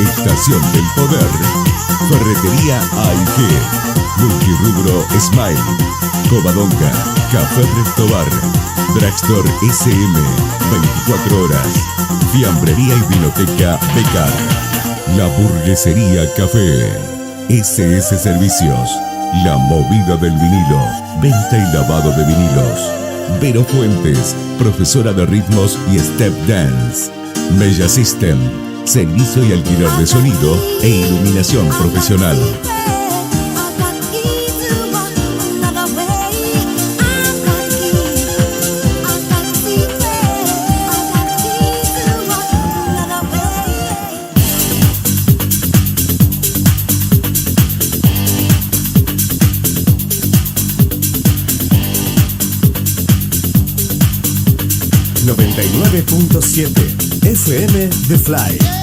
Estación del Poder. Ferretería AIG. Multirubro Smile. Covadonga. Café Restobar. Dragstore SM. 24 horas. Fiambrería y vinoteca Becar. La Burguesería Café. SS Servicios. La Movida del Vinilo. Venta y lavado de vinilos. Vero Fuentes. Profesora de ritmos y step dance. Mella System. Servicio y alquiler de sonido e iluminación profesional. .7 FM The Fly.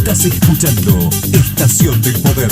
Estás escuchando Estación del Poder.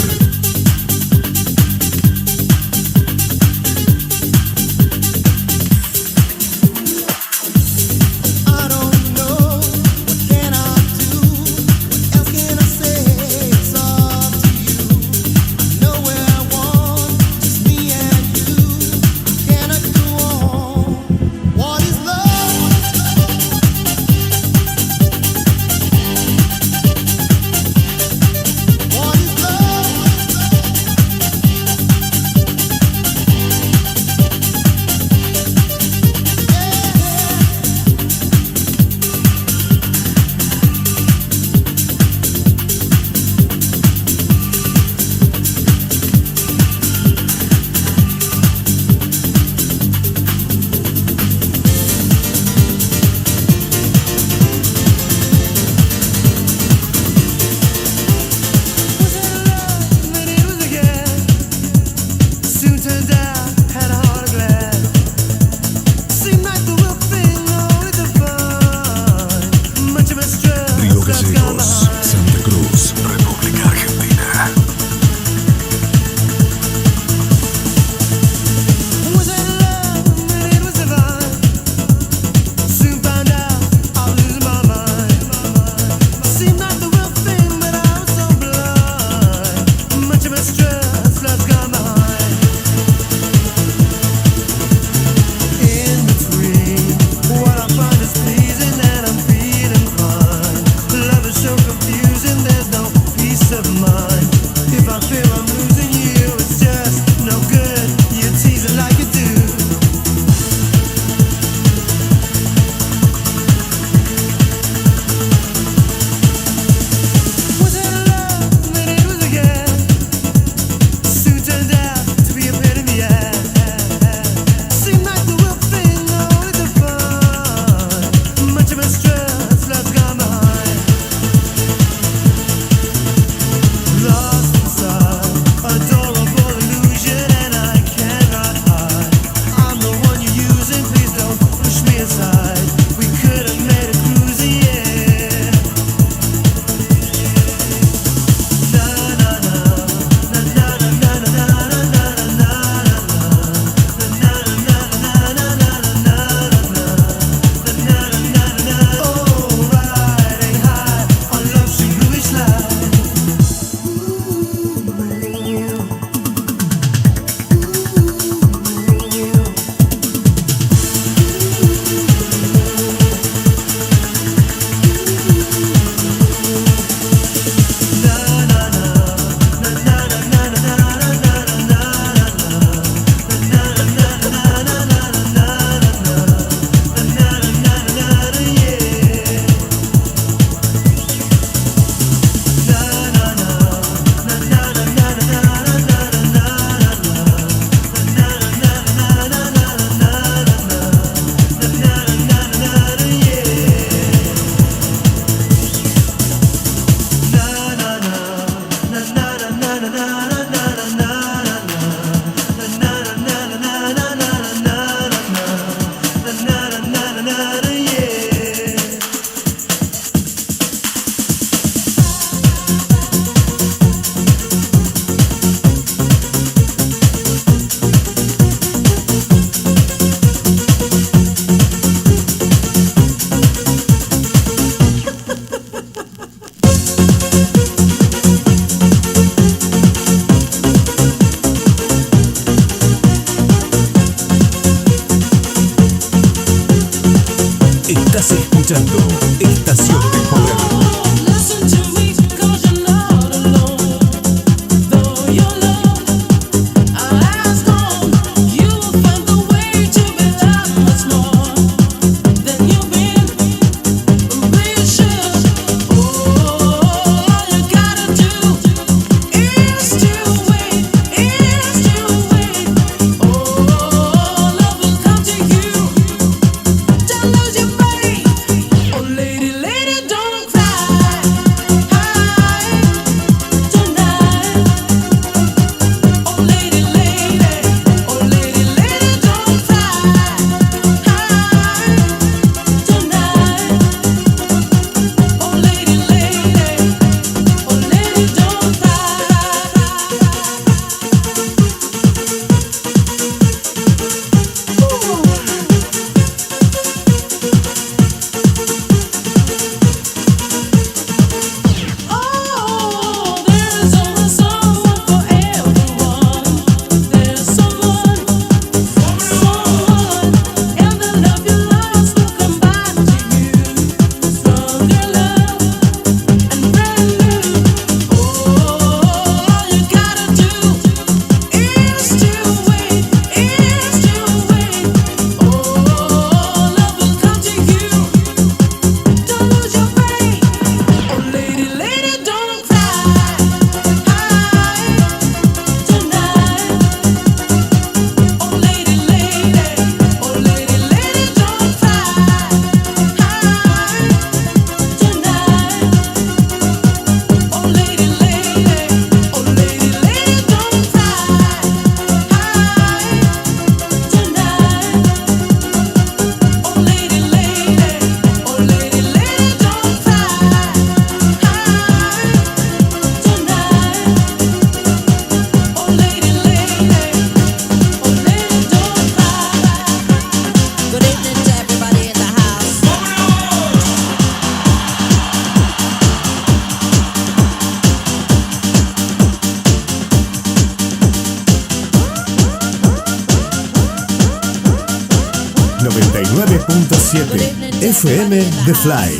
Estás escuchando Estación del Poder. Listen to me, 'cause you're not alone. Though you're alone, I'll ask on. You will find the way to be loved much more than you've been. Really should. All you gotta do is to wait, Oh, love will come to you. Don't lose your faith. Oh, lady, lady, don't cry. Tonight. Oh, lady, lady. Oh, lady, lady, don't cry. Tonight. Oh, lady, lady. Oh, lady, don't Oh, there's only someone for everyone. There's someone, and the love you lost will come back to you. Stronger love and brand new. All you gotta do is to wait, Oh, love will come to you. Don't lose your faith. Oh, lady, lady, don't cry. Tonight. Oh, lady, lady. Oh, lady, lady, don't cry. Tonight. Oh, lady, lady. Oh, lady, lady, don't cry. Tonight. Oh, lady, lady. Oh, lady, lady, don't cry. Good evening to everybody in the house. 99.7 FM The Fly.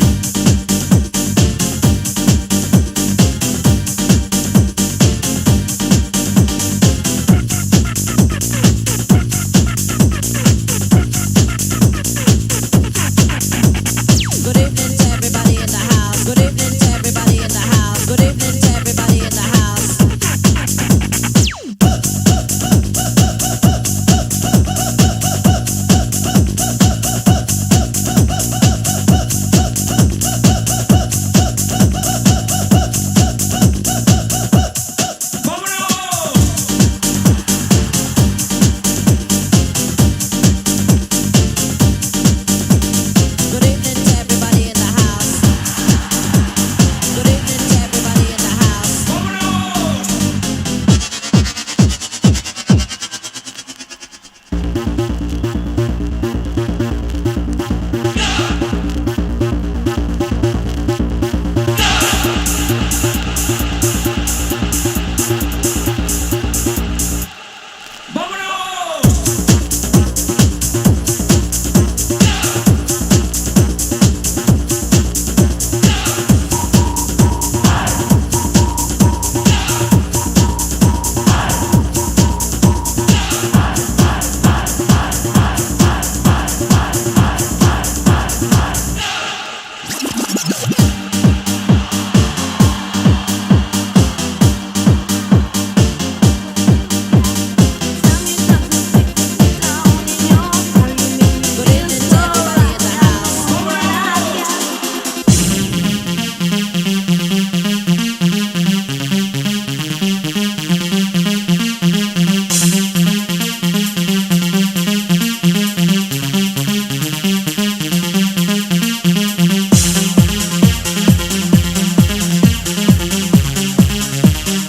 Good evening to everybody in the house. Good evening to everybody in the house. Good evening to everybody in the house. Good evening to everybody in the house. Good evening to everybody in the house.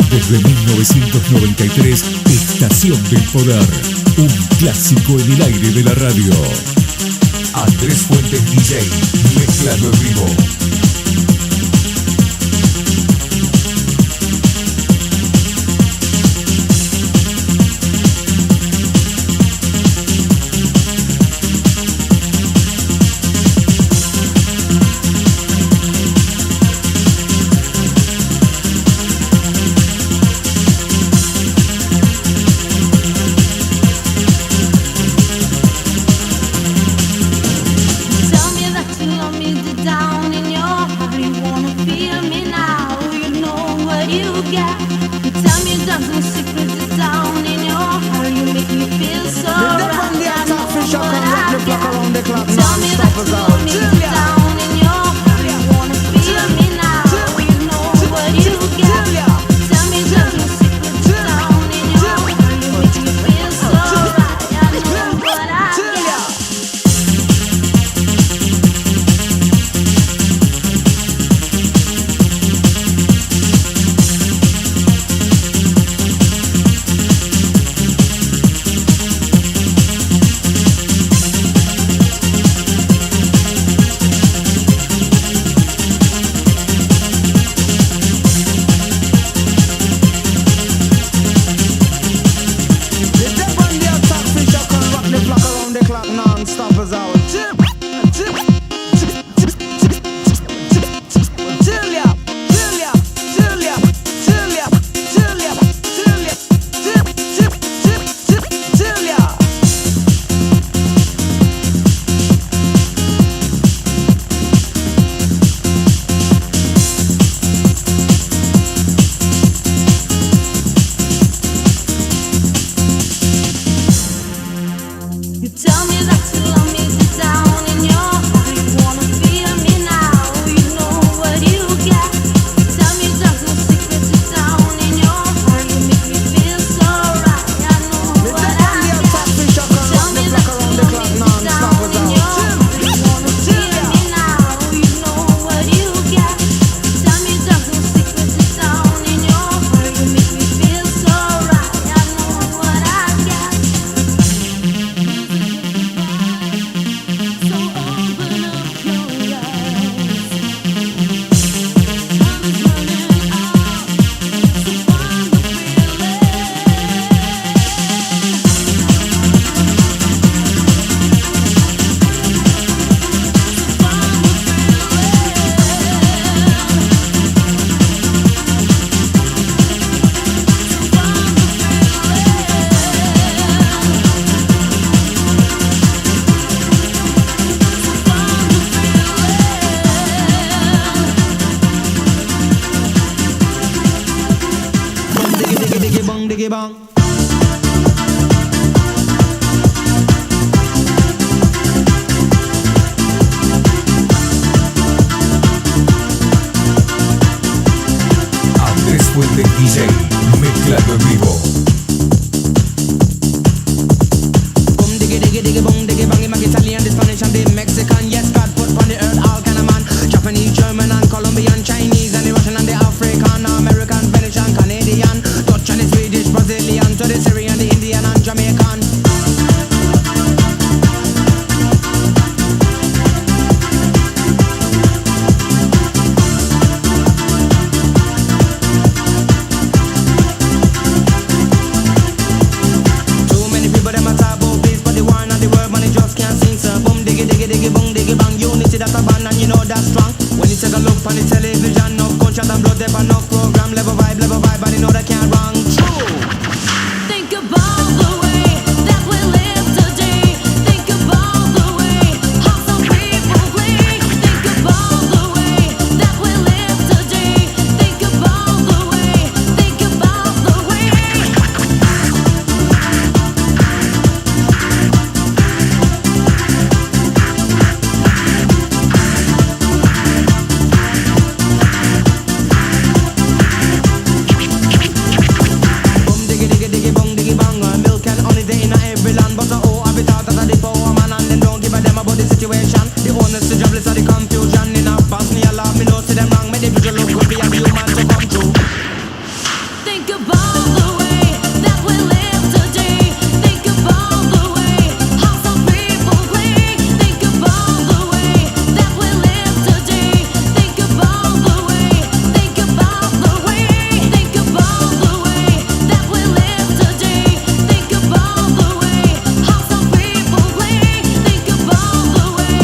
Desde 1993, Estación del Poder, un clásico en el aire de la radio. Andrés Fuentes DJ, mezclado en vivo. on, stop us out. diggy bong. Andrés Fuentes DJ, mezclado en vivo. Boom diggy diggy diggy bong diggy bang, my Italian, the Spanish and the Mexican. Yes, God put on the earth all kind of man. Japanese, German and Colombian, Chinese and the Russian and the African, American, Venetian, Canadian, Dutch and the Swedish, Brazilian, to the Syrian, the Indian and Jamaican. Too many people them a talk about this, but the one and the word man they just can't sing. So boom diggy diggy diggy boom diggy bang, unity that's a band and you know that's strong. When you take a look on the television, no gunshot and blood, there but no program, level vibe, and you know that can't wrong. True. Think about the way that we live today. Think about the way how some people play. Think about the way that we live today. Think about the way. Think about the way. Boom diggy diggy diggy bong diggy bang, milk and honey they in every land, but oh I be thought that the power man and them don't give a damn about the situation. The owners the jobless are the confusion in a pass me a laugh, me know see them wrong, make the visual look good be a human to come true. Think about the way that we live today. Think about the way how some people play. Think about the way that we live today. Think about the way. Think about the way. Think about the way that we live today. Think about the way how some people play. Think about the way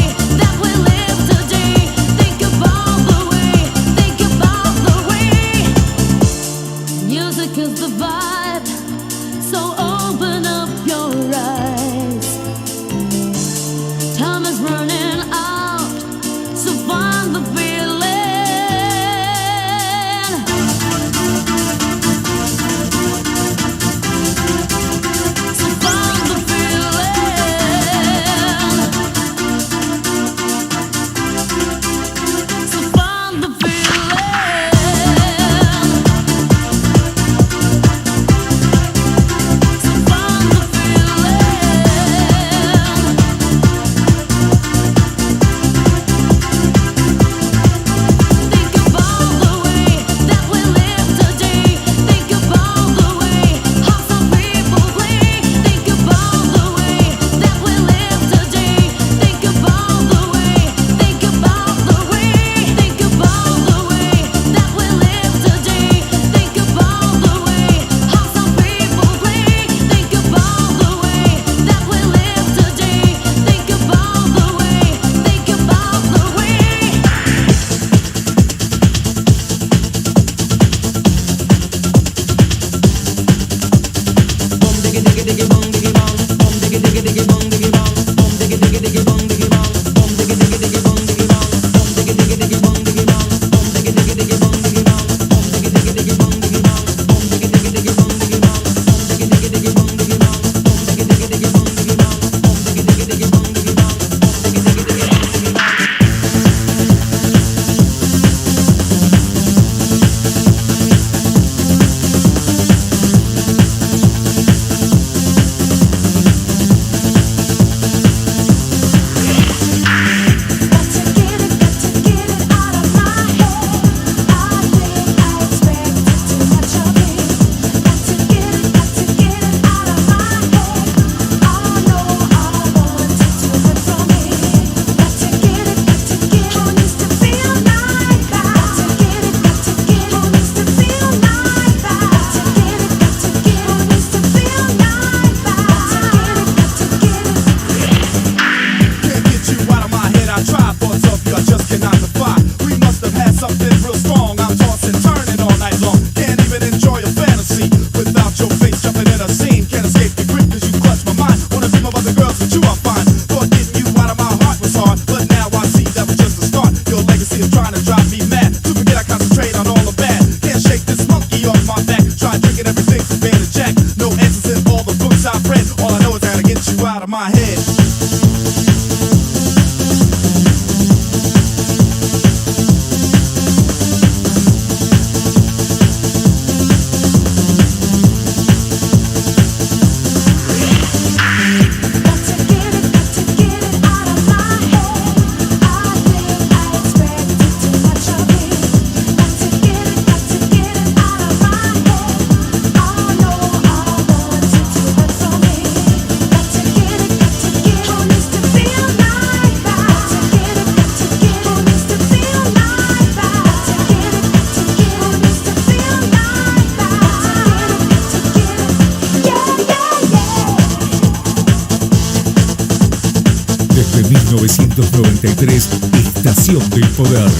1993, Estación del Poder.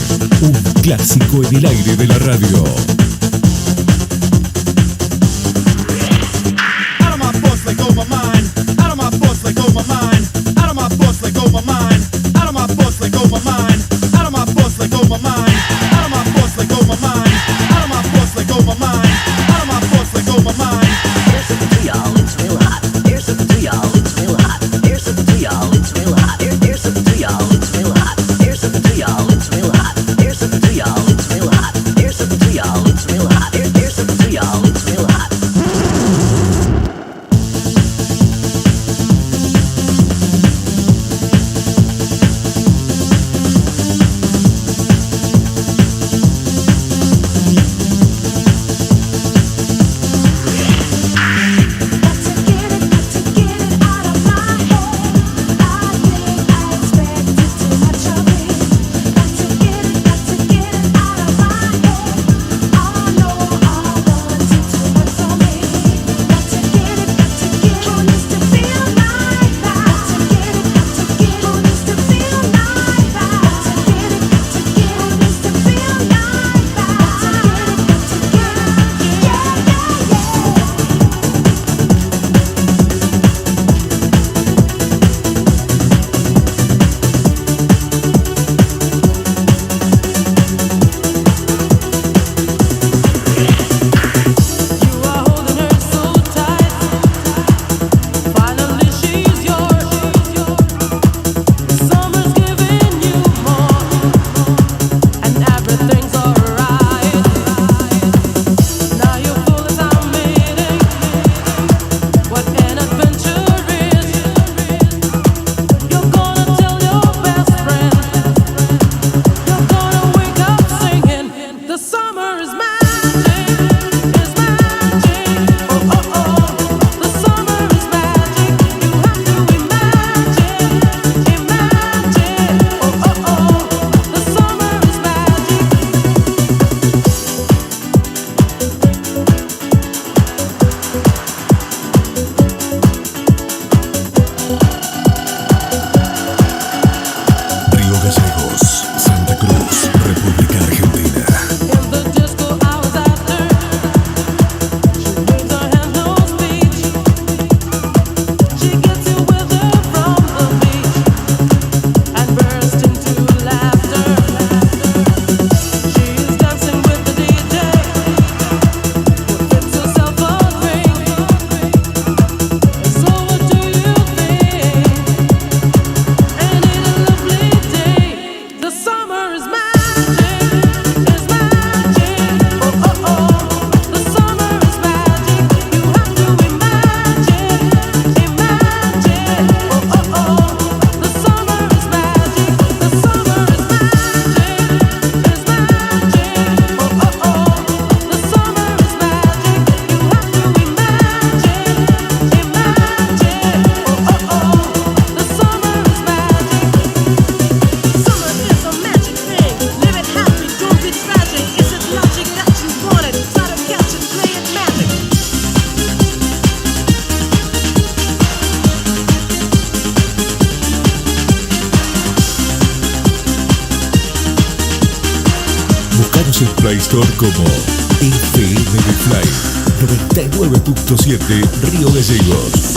Un clásico en el aire de la radio. En Play Store como FM de Fly 99.7 Río Gallegos.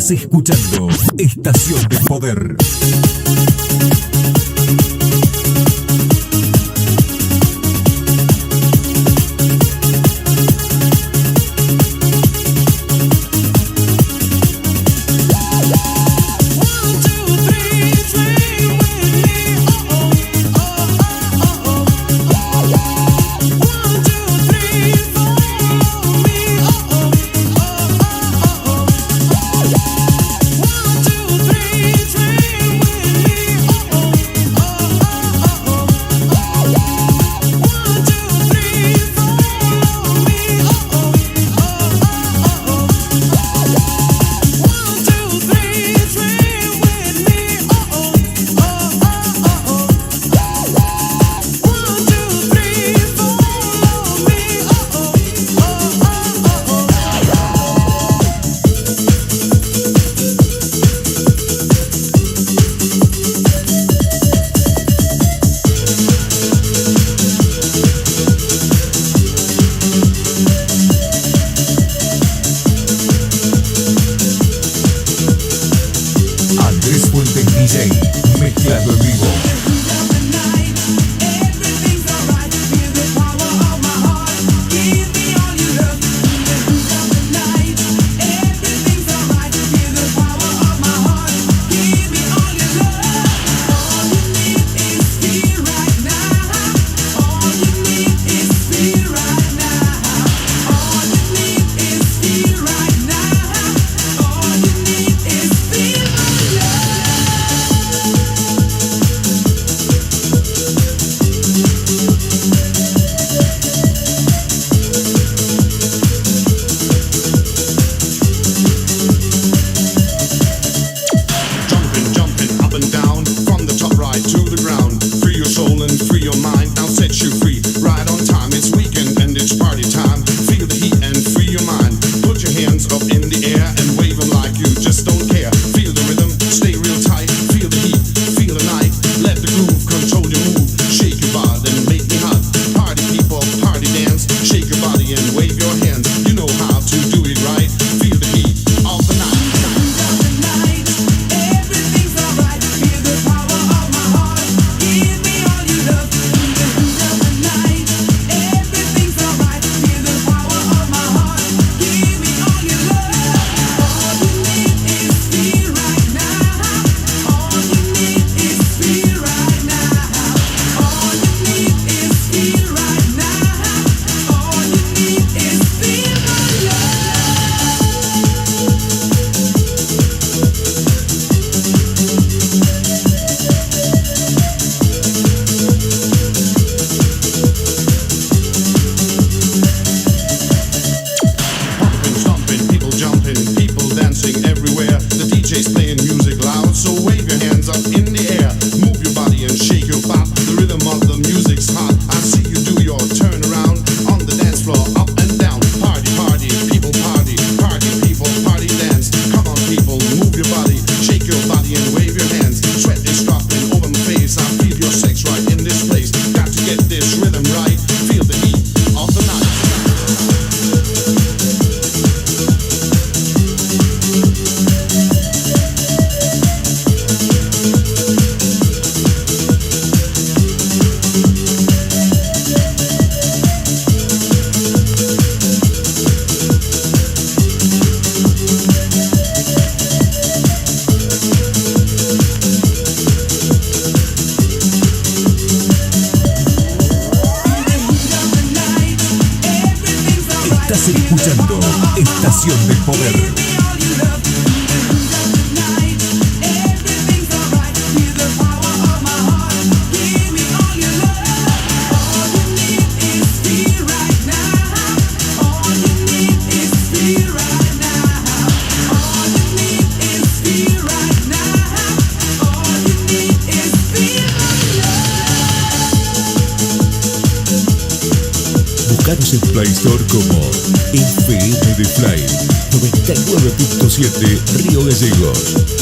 Estás escuchando Estación de Poder. escuchando Estación de Poder. Buscaros en Play Store como FM de Fly 99.7 Río Gallegos.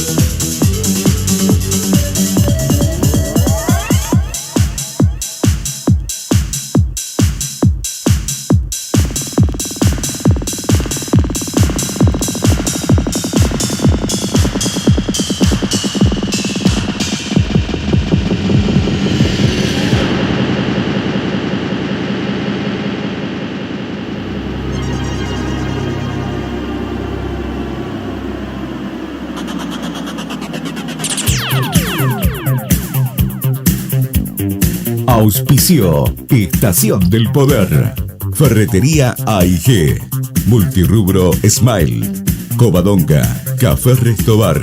Auspicio Estación del Poder. Ferretería AIG. Multirrubro Smile. Covadonga. Café Restobar.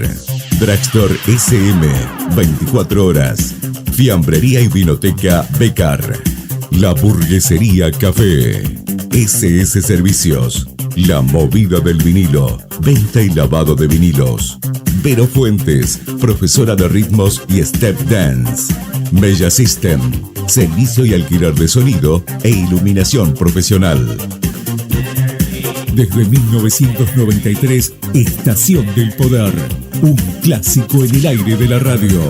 Drugstore SM. 24 horas. Fiambrería y Vinoteca Becar. La Burguesería Café. SS Servicios. La Movida del Vinilo. Venta y lavado de vinilos. Vero Fuentes, profesora de ritmos y step dance. Mella System. Servicio y alquiler de sonido e iluminación profesional. Desde 1993, Estación del Poder. Un clásico en el aire de la radio.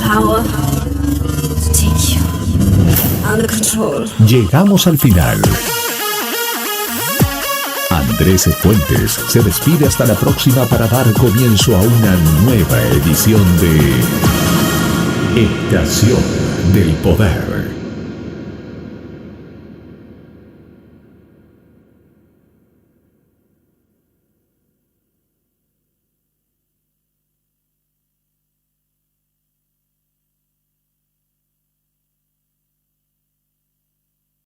Power to take you under control. Llegamos al final. Andrés Fuentes se despide hasta la próxima para dar comienzo a una nueva edición de Estación del Poder.